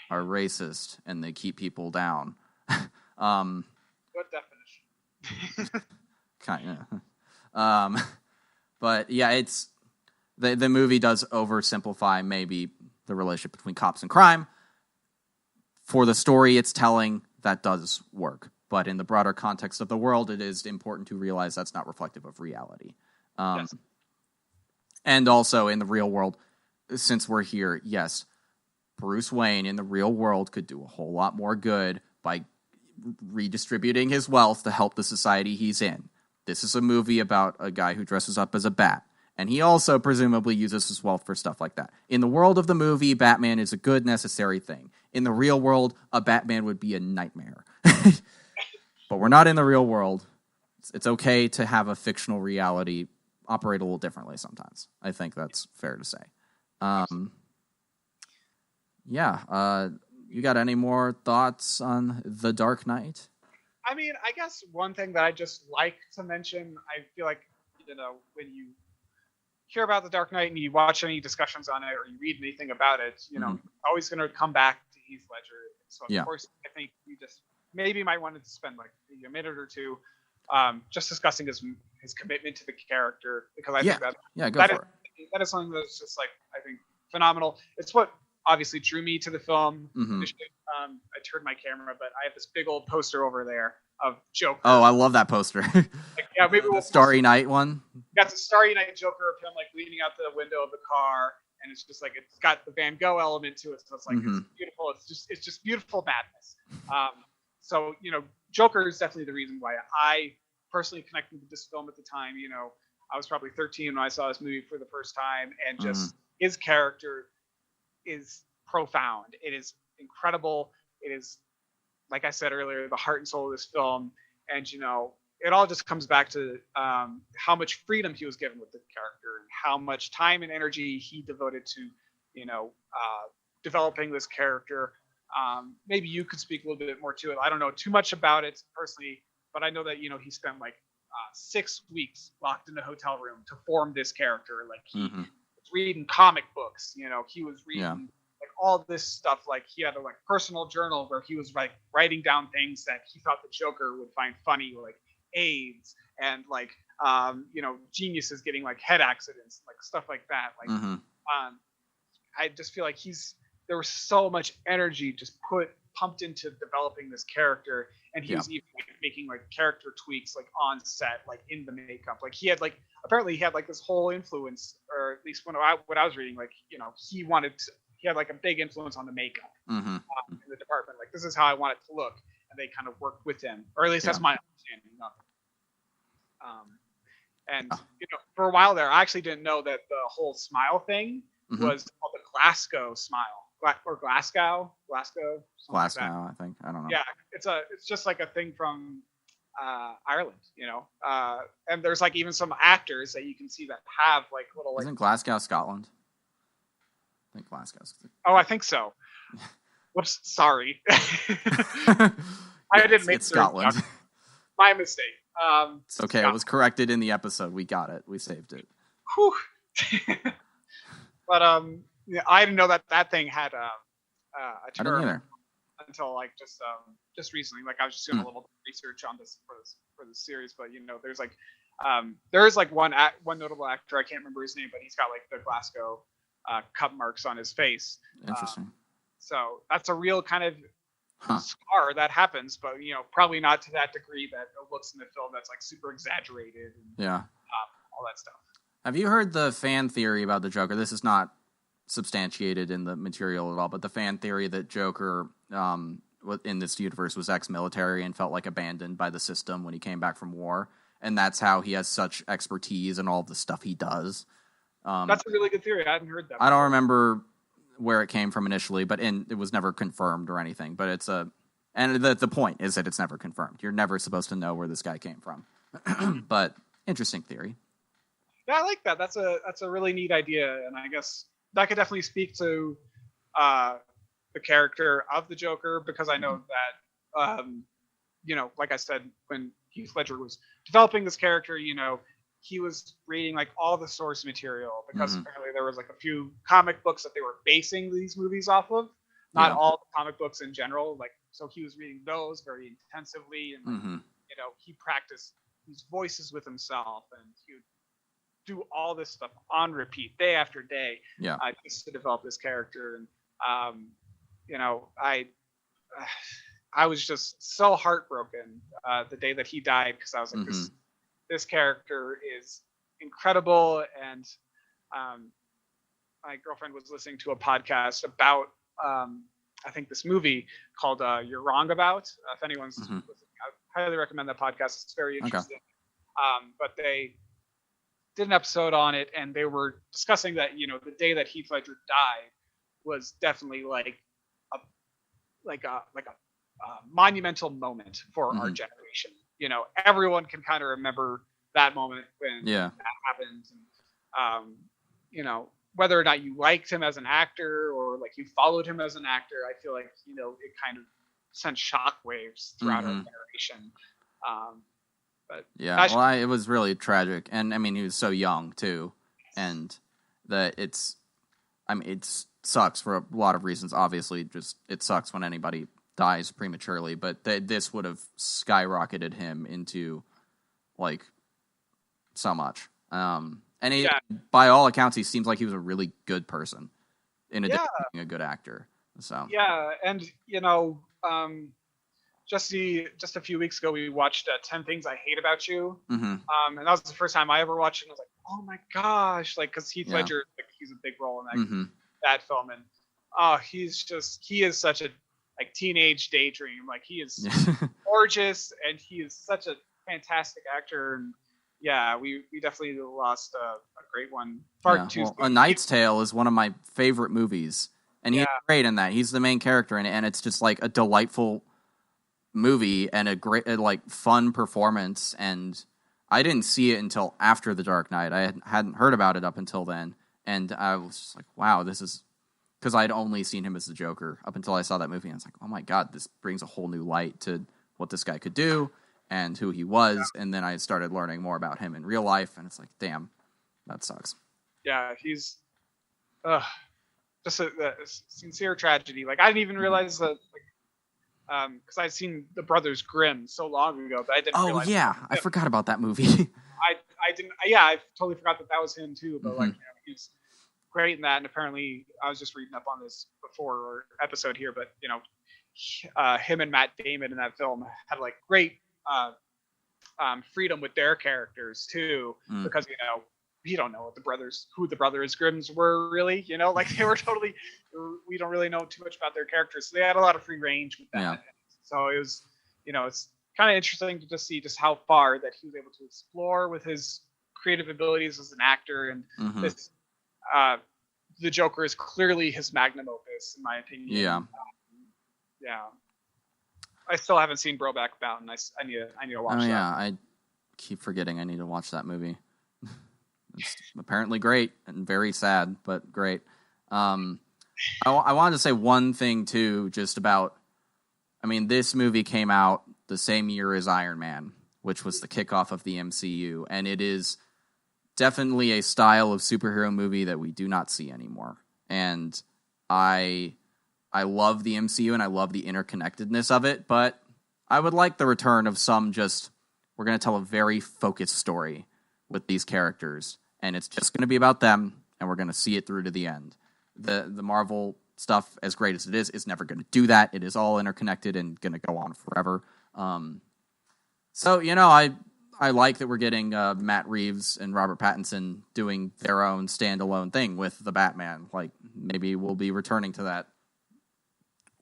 are racist and they keep people down. Good definition. Kind of. But yeah, it's the movie does oversimplify maybe the relationship between cops and crime. For the story it's telling, that does work. But in the broader context of the world, it is important to realize that's not reflective of reality. Yes. And also in the real world, since we're here, yes, Bruce Wayne in the real world could do a whole lot more good by redistributing his wealth to help the society he's in. This is a movie about a guy who dresses up as a bat, and he also presumably uses his wealth for stuff like that. In the world of the movie, Batman is a good, necessary thing. In the real world, a Batman would be a nightmare. But we're not in the real world, it's okay to have a fictional reality operate a little differently sometimes. I think that's fair to say. You got any more thoughts on The Dark Knight? I mean, I guess one thing that I just like to mention, I feel like, when you hear about The Dark Knight and you watch any discussions on it or you read anything about it, always going to come back to Heath Ledger. So, of course, I think you just maybe might want to spend like a minute or two just discussing his commitment to the character, because I think that is something that's just like, I think, phenomenal. It's what obviously drew me to the film. I turned my camera, but I have this big old poster over there of Joker. Oh, I love that poster. Maybe the Starry Night one. Got the Starry Night Joker of him like leaning out the window of the car, and it's just like it's got the Van Gogh element to it, so it's like it's beautiful. It's just beautiful madness. So Joker is definitely the reason why I personally connected with this film at the time. I was probably 13 when I saw this movie for the first time, and just his character is profound. It is incredible. It is, like I said earlier, the heart and soul of this film. And, it all just comes back to how much freedom he was given with the character and how much time and energy he devoted to, developing this character. Maybe you could speak a little bit more to it. I don't know too much about it personally, but I know that, he spent like 6 weeks locked in a hotel room to form this character. Like he was reading comic books, he was reading like all this stuff. Like he had a like personal journal where he was like writing down things that he thought the Joker would find funny, like AIDS and like geniuses getting like head accidents, like stuff like that. Like I just feel like there was so much energy just pumped into developing this character, and he was even making like character tweaks like on set, like in the makeup. Like he had like apparently he had like this whole influence, or at least when I was reading, like he had like a big influence on the makeup in the department. Like this is how I want it to look, and they kind of worked with him, or at least that's my understanding. And for a while there, I actually didn't know that the whole smile thing was called the Glasgow smile. Or Glasgow, I think. I don't know. Yeah, it's just like a thing from Ireland, and there's like even some actors that you can see that have like little like. Isn't Glasgow Scotland? I think Glasgow's. Oh, I think so. Whoops, sorry. I didn't make Scotland. My mistake. It's okay. Scotland. It was corrected in the episode. We got it. We saved it. Whew. But I didn't know that thing had a term until like just recently. Like I was just doing a little research on this for this series, but there's like there is like one notable actor, I can't remember his name, but he's got like the Glasgow cup marks on his face. Interesting. So that's a real kind of scar that happens, but probably not to that degree that it looks in the film. That's like super exaggerated and all that stuff. Have you heard the fan theory about the Joker? This is not substantiated in the material at all, but the fan theory that Joker in this universe was ex-military and felt like abandoned by the system when he came back from war, and that's how he has such expertise in all the stuff he does. That's a really good theory. I hadn't heard that before. I don't remember where it came from initially, but it was never confirmed or anything. But the point is that it's never confirmed. You're never supposed to know where this guy came from. But interesting theory. Yeah, I like that. That's a really neat idea, and I guess that could definitely speak to the character of the Joker, because I know that like I said, when Heath Ledger was developing this character, he was reading like all the source material, because apparently there was like a few comic books that they were basing these movies off of. Not all the comic books in general. Like, so he was reading those very intensively, and he practiced these voices with himself, and he would do all this stuff on repeat day after day, just to develop this character. And I was just so heartbroken the day that he died, because I was like, this character is incredible. And my girlfriend was listening to a podcast about I think this movie called You're Wrong About. If anyone's listening, I highly recommend that podcast. It's very interesting. Okay. But they did an episode on it, and they were discussing that the day that Heath Ledger died was definitely like a monumental moment for our generation. everyone can kind of remember that moment when Yeah. that happened. And, whether or not you liked him as an actor or like you followed him as an actor, I feel like, it kind of sent shockwaves throughout our generation. But yeah, well, it was really tragic. And I mean, he was so young too. And it sucks for a lot of reasons. Obviously, just it sucks when anybody dies prematurely, but this would have skyrocketed him into like so much. And by all accounts, he seems like he was a really good person in addition to being a good actor. So yeah, and just a few weeks ago, we watched 10 Things I Hate About You, and that was the first time I ever watched it. And I was like, oh my gosh, like because Heath Ledger, like he's a big role in that film, and he is such a like teenage daydream. Like he is gorgeous, and he is such a fantastic actor. And yeah, we definitely lost a great one. Part two. Well, A Knight's Tale is one of my favorite movies, and he's great in that. He's the main character in it, and it's just like a delightful movie and a great, like, fun performance. And I didn't see it until after The Dark Knight. I hadn't heard about it up until then, and I was just like, wow, this is, because I'd only seen him as the Joker up until I saw that movie, and I was like, oh my god, this brings a whole new light to what this guy could do and who he was. And then I started learning more about him in real life, and it's like, damn, that sucks. Yeah, he's just a sincere tragedy. Like I didn't even realize that, like, because I'd seen The Brothers Grimm so long ago, but I didn't. Oh yeah, I forgot about that movie. I didn't. Yeah, I totally forgot that was him too. But like, he's great in that. And apparently, I was just reading up on this before our episode here, but him and Matt Damon in that film had like great freedom with their characters too, because we don't know who the brothers Grimms were really, like they were totally, we don't really know too much about their characters, so they had a lot of free range with that. Yeah. So it was, it's kind of interesting to just see just how far that he was able to explore with his creative abilities as an actor, and this, the Joker is clearly his magnum opus, in my opinion. Yeah. Yeah. I still haven't seen Brokeback Mountain. I need to watch that. Oh yeah, I keep forgetting I need to watch that movie. It's apparently great and very sad, but great. I wanted to say one thing too, just about, I mean, this movie came out the same year as Iron Man, which was the kickoff of the MCU, and it is definitely a style of superhero movie that we do not see anymore. And I love the MCU and I love the interconnectedness of it, but I would like the return of some just, we're going to tell a very focused story with these characters, and it's just going to be about them, and we're going to see it through to the end. The Marvel stuff, as great as it is never going to do that. It is all interconnected and going to go on forever. So, I like that we're getting Matt Reeves and Robert Pattinson doing their own standalone thing with the Batman. Like, maybe we'll be returning to that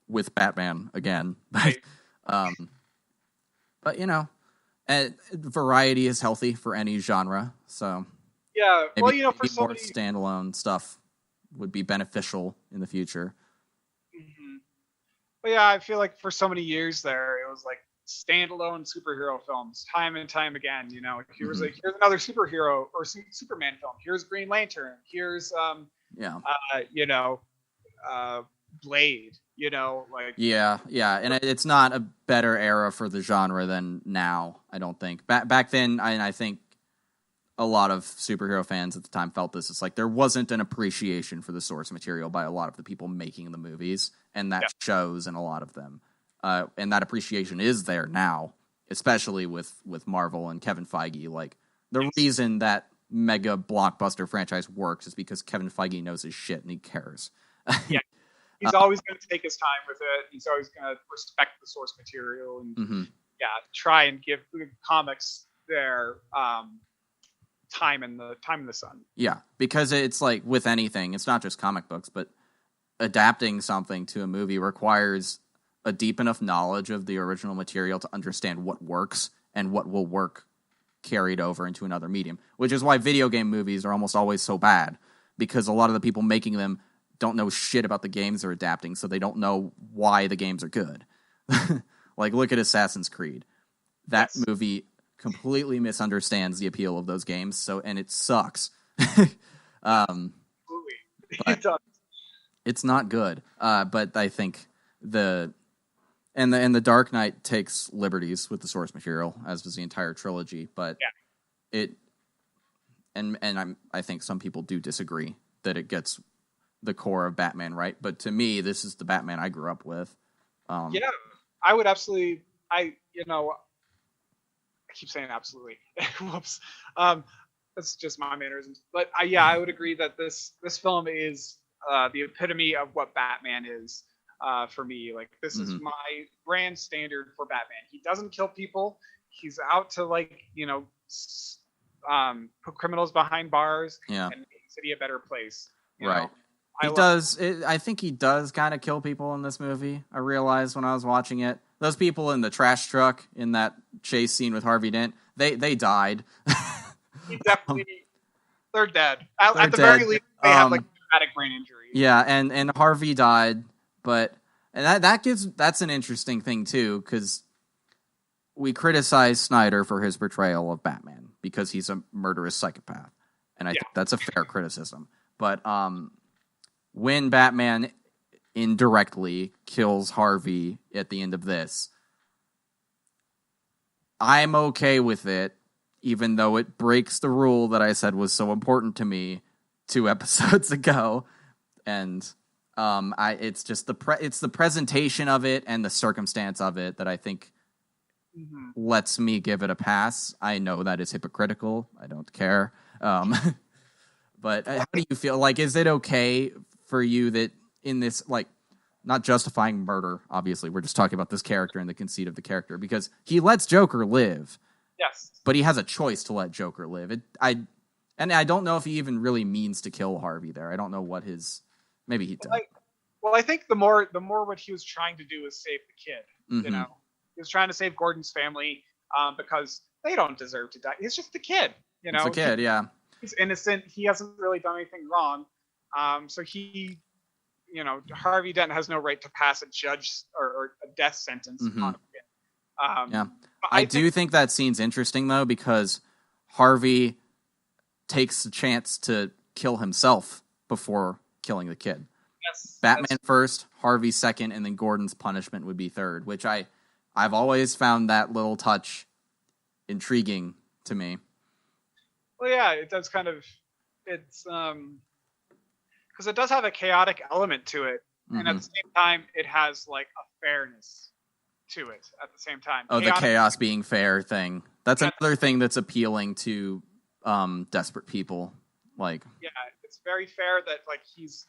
with Batman again. But variety is healthy for any genre. So yeah, maybe well, for more standalone stuff would be beneficial in the future. But yeah, I feel like for so many years there, it was like standalone superhero films, time and time again. Here's another superhero or Superman film. Here's Green Lantern. Here's Blade. And it's not a better era for the genre than now. I don't think back then. I think a lot of superhero fans at the time felt this. It's like there wasn't an appreciation for the source material by a lot of the people making the movies, and that shows in a lot of them. And that appreciation is there now, especially with Marvel and Kevin Feige. Like, the reason that mega blockbuster franchise works is because Kevin Feige knows his shit and he cares. Yeah. He's always going to take his time with it. He's always going to respect the source material and try and give the comics their time in the sun. Yeah, because it's like with anything, it's not just comic books, but adapting something to a movie requires a deep enough knowledge of the original material to understand what works and what will work carried over into another medium, which is why video game movies are almost always so bad, because a lot of the people making them don't know shit about the games they're adapting, so they don't know why the games are good. Like, look at Assassin's Creed. that Yes. movie completely misunderstands the appeal of those games. And it sucks. Absolutely. But It does. it's not good. But I think the Dark Knight takes liberties with the source material, as does the entire trilogy. But I think some people do disagree that it gets the core of Batman right. But to me, this is the Batman I grew up with. Yeah, I would absolutely. I keep saying absolutely. Whoops. That's just my mannerisms. But I would agree that this film is the epitome of what Batman is for me. Like, this is my brand standard for Batman. He doesn't kill people. He's out to put criminals behind bars and make the city a better place. You know? He does. I think he does kind of kill people in this movie. I realized when I was watching it. Those people in the trash truck in that chase scene with Harvey Dent, they died. He definitely, they're dead. At the very least, they have like traumatic brain injury. Yeah, and Harvey died, and that's an interesting thing too, because we criticize Snyder for his portrayal of Batman because he's a murderous psychopath, and I think that's a fair criticism. But when Batman indirectly kills Harvey at the end of this, I'm okay with it, even though it breaks the rule that I said was so important to me 2 episodes ago. And it's just it's the presentation of it and the circumstance of it that I think lets me give it a pass. I know that is hypocritical. I don't care. But how do you feel? Like, is it okay for you that in this, like, not justifying murder, obviously, we're just talking about this character and the conceit of the character, because he lets Joker live. Yes. But he has a choice to let Joker live. I don't know if he even really means to kill Harvey there. I don't know what his... Maybe he did. I think the more what he was trying to do is save the kid. You know, he was trying to save Gordon's family because they don't deserve to die. He's just a kid. You know, it's a kid. He's innocent. He hasn't really done anything wrong. So he, Harvey Dent has no right to pass a judge or a death sentence on a kid. I do think that scene's interesting though, because Harvey takes the chance to kill himself before killing the kid. Yes, Batman first, Harvey second, and then Gordon's punishment would be third, which I've always found that little touch intriguing to me. Well, yeah, it does kind of, it's because it does have a chaotic element to it, and at the same time, it has like a fairness to it. At the same time, the chaos being fair thing. That's another thing that's appealing to desperate people. Like, yeah, it's very fair that like he's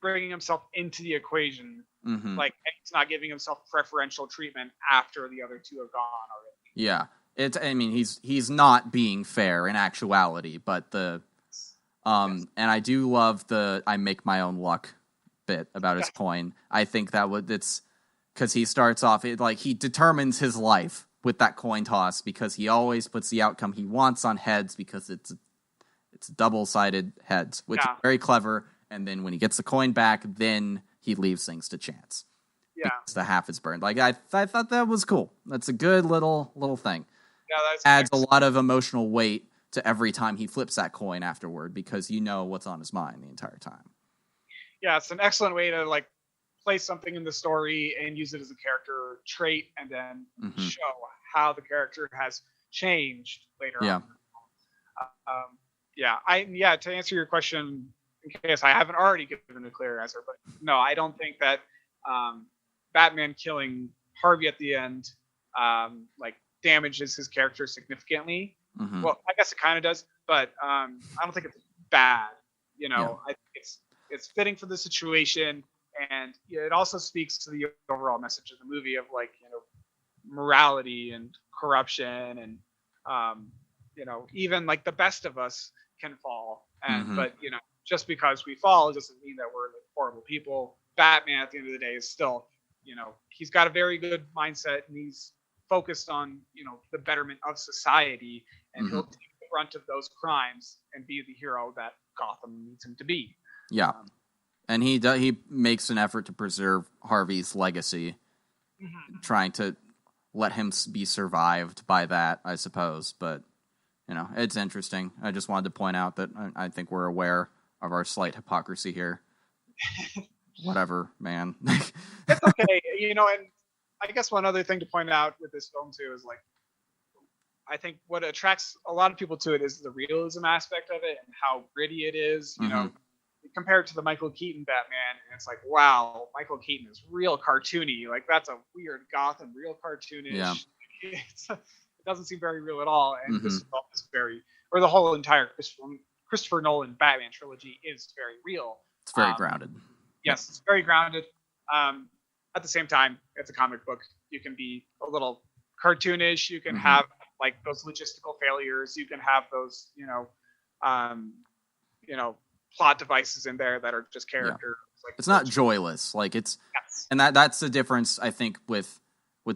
bringing himself into the equation, like, and he's not giving himself preferential treatment after the other two have gone already. Yeah. I mean, he's not being fair in actuality, but and I do love the I make my own luck bit about his coin. I think it's because he starts off he determines his life with that coin toss, because he always puts the outcome he wants on heads, because it's double-sided heads, which is very clever. And then when he gets the coin back, then he leaves things to chance. Yeah, because the half is burned. Like, I thought that was cool. That's a good little thing. Yeah, adds a lot of emotional weight to every time he flips that coin afterward, because you know what's on his mind the entire time. Yeah, it's an excellent way to like place something in the story and use it as a character trait, and then show how the character has changed later on. To answer your question, in case I haven't already given a clear answer, but no, I don't think that Batman killing Harvey at the end damages his character significantly. Well, I guess it kind of does, but I don't think it's bad. I think it's fitting for the situation, and it also speaks to the overall message of the movie of morality and corruption, and even like the best of us can fall, and but just because we fall doesn't mean that we're like horrible people. Batman at the end of the day is still, he's got a very good mindset, and he's focused on the betterment of society, and he'll take the brunt of those crimes and be the hero that Gotham needs him to be. Yeah, and he makes an effort to preserve Harvey's legacy, trying to let him be survived by that, I suppose. But, it's interesting. I just wanted to point out that I think we're aware of our slight hypocrisy here. Whatever, man. It's okay, and I guess one other thing to point out with this film too is, like, I think what attracts a lot of people to it is the realism aspect of it and how gritty it is. Compared to the Michael Keaton Batman, and it's like, wow, Michael Keaton is real cartoony. Like, that's a weird Gotham, real cartoonish. Yeah. It doesn't seem very real at all. And this film is or the whole entire Christopher Nolan Batman trilogy is very real. It's very grounded. Yes, it's very grounded. At the same time, it's a comic book. You can be a little cartoonish. You can have like those logistical failures. You can have those, plot devices in there that are just characters. Yeah. Like, it's not joyless. Like, it's, and that's the difference, I think, with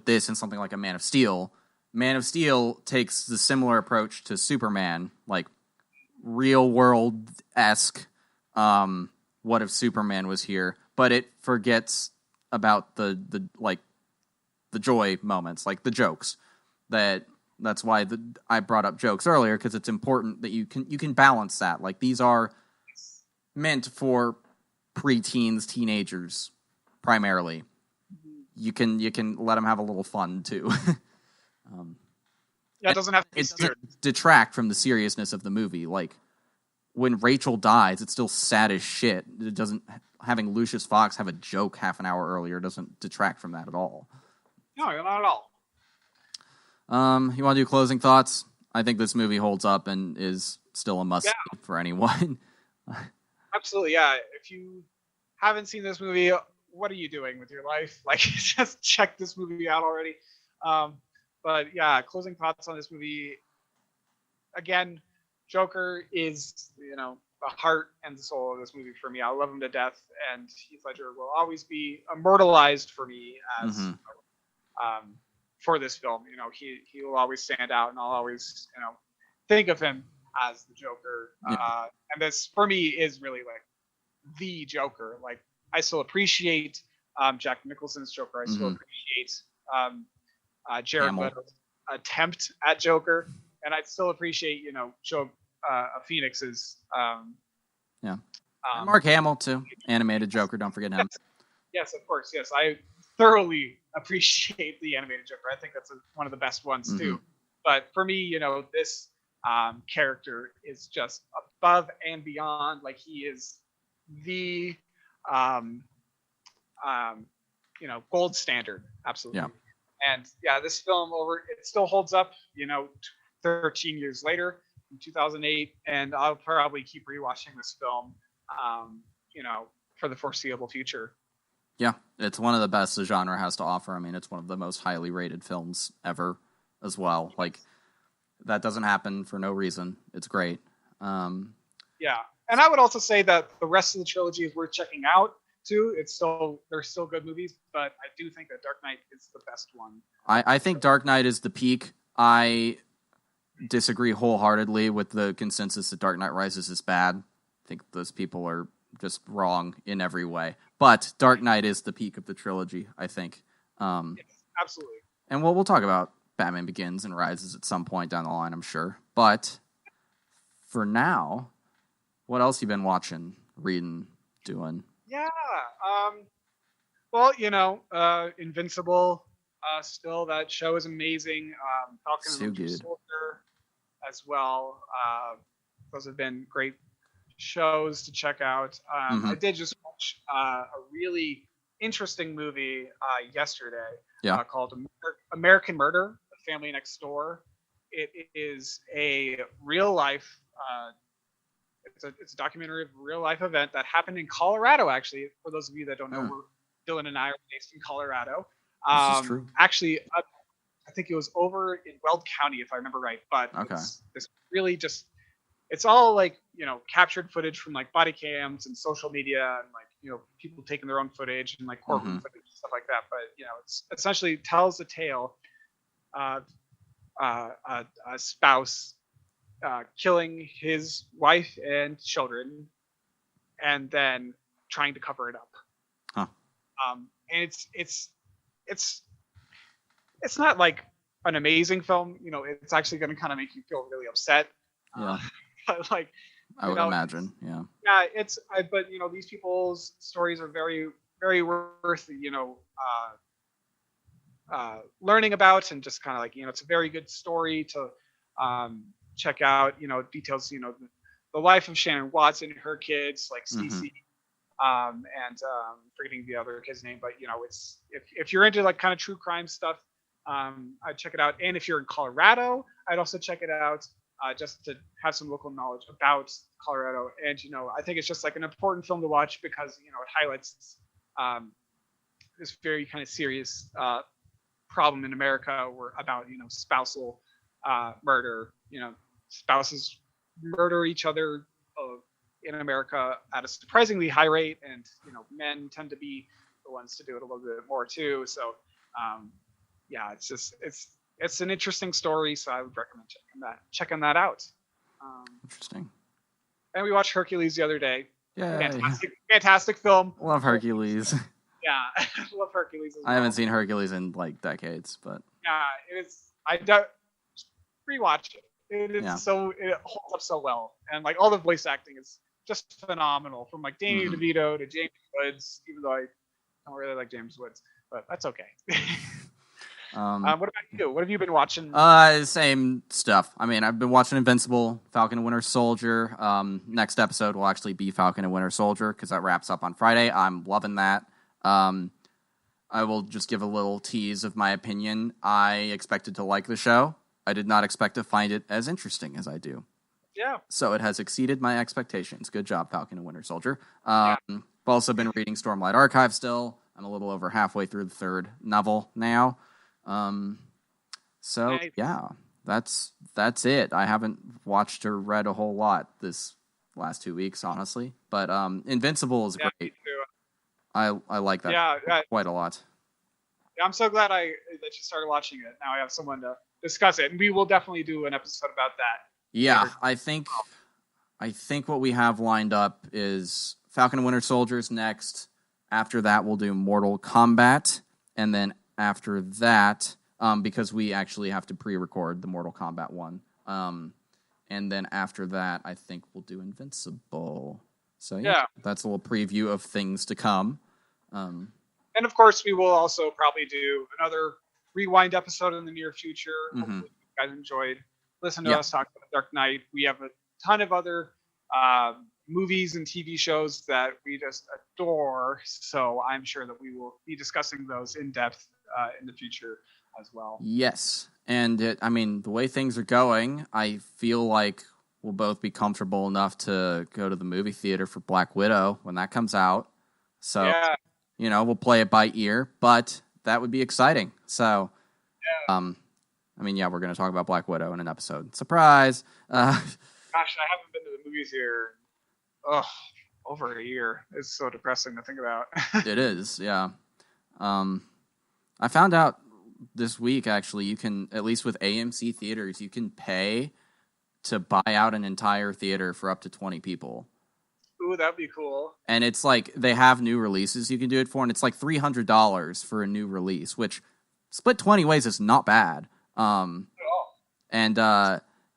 this and something like a Man of Steel. Man of Steel takes the similar approach to Superman, like real world-esque. What if Superman was here? But it forgets about the joy moments, like the jokes. That's why I brought up jokes earlier, because it's important that you can balance that. Like, these are meant for preteens, teenagers, primarily. You can let them have a little fun too. It doesn't have to be serious. Detract from the seriousness of the movie. Like, when Rachel dies, it's still sad as shit. It doesn't, having Lucius Fox have a joke half an hour earlier doesn't detract from that at all. No, not at all. You want to do closing thoughts? I think this movie holds up and is still a must for anyone. Absolutely, yeah. If you haven't seen this movie, what are you doing with your life? Like, just check this movie out already. But yeah, closing thoughts on this movie. Again, Joker is, the heart and the soul of this movie for me. I love him to death, and Heath Ledger will always be immortalized for me as for this film. He will always stand out, and I'll always, think of him as the Joker. And this, for me, is really like the Joker. Like, I still appreciate Jack Nicholson's Joker. I still appreciate Jared Leto's attempt at Joker, and I still appreciate, Phoenix's. Mark Hamill too, animated Joker. Don't forget him. Yes, of course. Yes, I thoroughly appreciate the animated Joker. I think that's one of the best ones too. But for me, this character is just above and beyond. Like, he is the gold standard. Absolutely. Yeah. And this film it still holds up, 13 years later in 2008, and I'll probably keep rewatching this film, for the foreseeable future. Yeah, it's one of the best the genre has to offer. I mean, it's one of the most highly rated films ever as well. Like, that doesn't happen for no reason. It's great. Yeah, and I would also say that the rest of the trilogy is worth checking out too. They're still good movies, but I do think that Dark Knight is the best one. I think Dark Knight is the peak. I disagree wholeheartedly with the consensus that Dark Knight Rises is bad. I think those people are just wrong in every way. But Dark Knight is the peak of the trilogy, I think. Yes, absolutely. And we'll talk about Batman Begins and Rises at some point down the line, I'm sure. But for now, what else you been watching, reading, doing? Yeah. Well, Invincible. Still, that show is amazing. Falcon and Winter Soldier as well. Those have been great shows to check out. I did just watch a really interesting movie yesterday called American Murder: The Family Next Door. It is a real life. It's a documentary of a real life event that happened in Colorado. Actually, for those of you that don't know, Dylan and I are based in Colorado. This is true. Actually, I think it was over in Weld County, if I remember right. But it's really just, it's all like, captured footage from like body cams and social media and like, people taking their own footage and like courtroom footage and stuff like that. But, it's essentially tells a tale of a spouse killing his wife and children and then trying to cover it up. And it's it's not like an amazing film. You know, it's actually going to kind of make you feel really upset. Yeah. But like, I would imagine. Yeah. Yeah, but you know, these people's stories are very, very worth, learning about, and just kind of like, you know, it's a very good story to check out. You know, details, you know, the life of Shannon Watson, her kids, like Cece, and forgetting the other kid's name, but you know, it's if you're into like kind of true crime stuff, I'd check it out. And if you're in Colorado, I'd also check it out, just to have some local knowledge about Colorado. And you know, I think it's just like an important film to watch because you know it highlights this very kind of serious problem in America, where about you know spousal murder. You know, spouses murder each other in America at a surprisingly high rate, and you know men tend to be the ones to do it a little bit more too. So yeah, it's an interesting story. So I would recommend checking that out. Interesting. And we watched Hercules the other day. Yeah, fantastic film. Love Hercules. Yeah, love Hercules as well. I haven't seen Hercules in like decades, but yeah, rewatch it. It holds up so well, and like all the voice acting is just phenomenal. From like Danny DeVito to James Woods, even though I don't really like James Woods, but that's okay. What about you? What have you been watching? Same stuff. I mean, I've been watching Invincible, Falcon and Winter Soldier. Next episode will actually be Falcon and Winter Soldier because that wraps up on Friday. I'm loving that. I will just give a little tease of my opinion. I expected to like the show. I did not expect to find it as interesting as I do. Yeah. So it has exceeded my expectations. Good job, Falcon and Winter Soldier. I've also been reading Stormlight Archive still. I'm a little over halfway through the third novel now. So nice. Yeah, that's it. I haven't watched or read a whole lot this last 2 weeks, honestly. But Invincible is great. I like that quite a lot. Yeah, I'm so glad that you started watching it. Now I have someone to discuss it, and we will definitely do an episode about that. Yeah, I think what we have lined up is Falcon and Winter Soldier's next. After that, we'll do Mortal Kombat, and then after that, because we actually have to pre-record the Mortal Kombat one, and then after that, I think we'll do Invincible. So yeah, that's a little preview of things to come. And of course, we will also probably do another rewind episode in the near future. Hopefully you guys enjoyed listening to us talk about Dark Knight. We have a ton of other movies and TV shows that we just adore. So I'm sure that we will be discussing those in depth in the future as well. Yes. And the way things are going, I feel like we'll both be comfortable enough to go to the movie theater for Black Widow when that comes out. So, we'll play it by ear, but that would be exciting. So, we're going to talk about Black Widow in an episode. Surprise! Gosh, I haven't been to the movies here, over a year. It's so depressing to think about. It is, yeah. I found out this week, actually, you can, at least with AMC theaters, you can pay to buy out an entire theater for up to 20 people. Ooh, that'd be cool. And it's like, they have new releases you can do it for, and it's like $300 for a new release, which split 20 ways is not bad.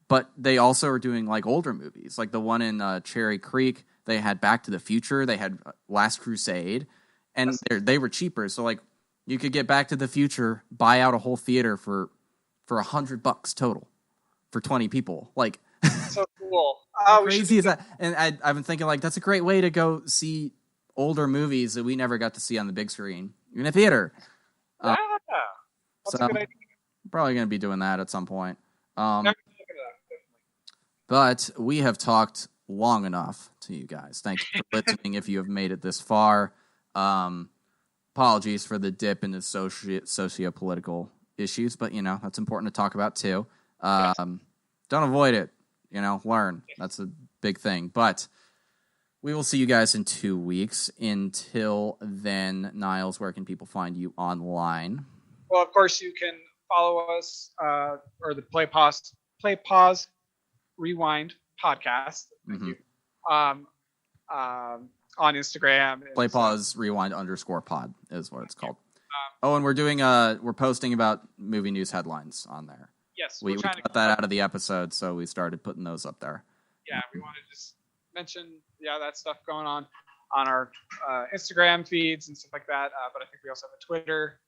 But they also are doing like older movies, like the one in Cherry Creek. They had Back to the Future, they had Last Crusade, and they were cheaper. So like, you could get Back to the Future, buy out a whole theater for $100 total for 20 people. Like, so cool. How crazy is that? And I've been thinking, like, that's a great way to go see older movies that we never got to see on the big screen in a theater. That's a good idea. Probably going to be doing that at some point. But we have talked long enough to you guys. Thank you for listening if you have made it this far. Apologies for the dip into socio-political issues, but, that's important to talk about, too. Don't avoid it. Learn. That's a big thing. But we will see you guys in 2 weeks. Until then, Niles, where can people find you online? Well, of course, you can follow us, or the Play Pause, Rewind podcast. Thank you. On Instagram. Play Pause Rewind _ pod is what it's called. Oh, and we're posting about movie news headlines on there. Yes, we cut that out of the episode, so we started putting those up there. Yeah, we want to just mention that stuff going on our Instagram feeds and stuff like that. But I think we also have a Twitter.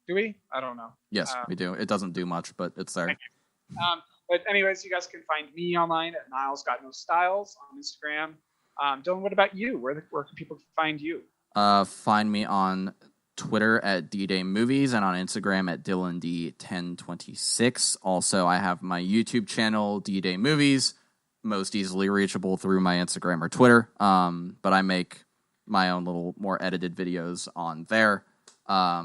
Do we? I don't know. Yes, we do. It doesn't do much, but it's there. But anyways, you guys can find me online at Niles Got No Styles on Instagram. Dylan, what about you? Where can people find you? Find me on Twitter at D-Day Movies and on Instagram at DylanD1026. Also, I have my YouTube channel, D-Day Movies, most easily reachable through my Instagram or Twitter. But I make my own little more edited videos on there. I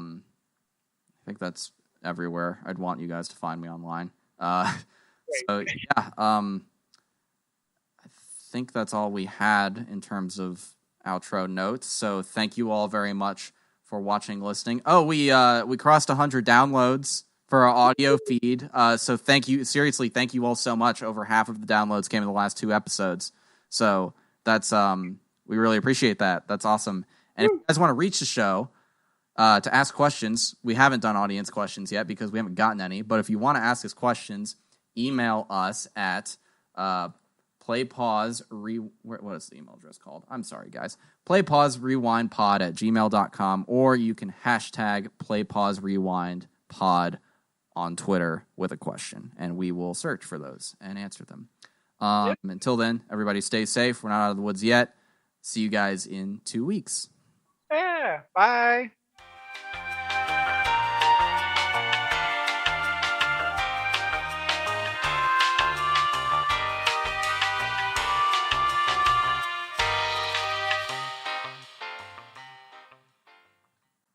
think that's everywhere. I'd want you guys to find me online. I think that's all we had in terms of outro notes. So thank you all very much for watching, listening. Oh, we crossed 100 downloads for our audio feed. So thank you. Seriously, thank you all so much. Over half of the downloads came in the last 2 episodes. So that's we really appreciate that. That's awesome. And if you guys want to reach the show to ask questions, we haven't done audience questions yet because we haven't gotten any. But if you want to ask us questions, email us at what is the email address called? I'm sorry, guys. playpauserewindpod@gmail.com, or you can hashtag playpauserewindpod on Twitter with a question, and we will search for those and answer them. Until then, everybody stay safe. We're not out of the woods yet. See you guys in 2 weeks. Yeah, bye.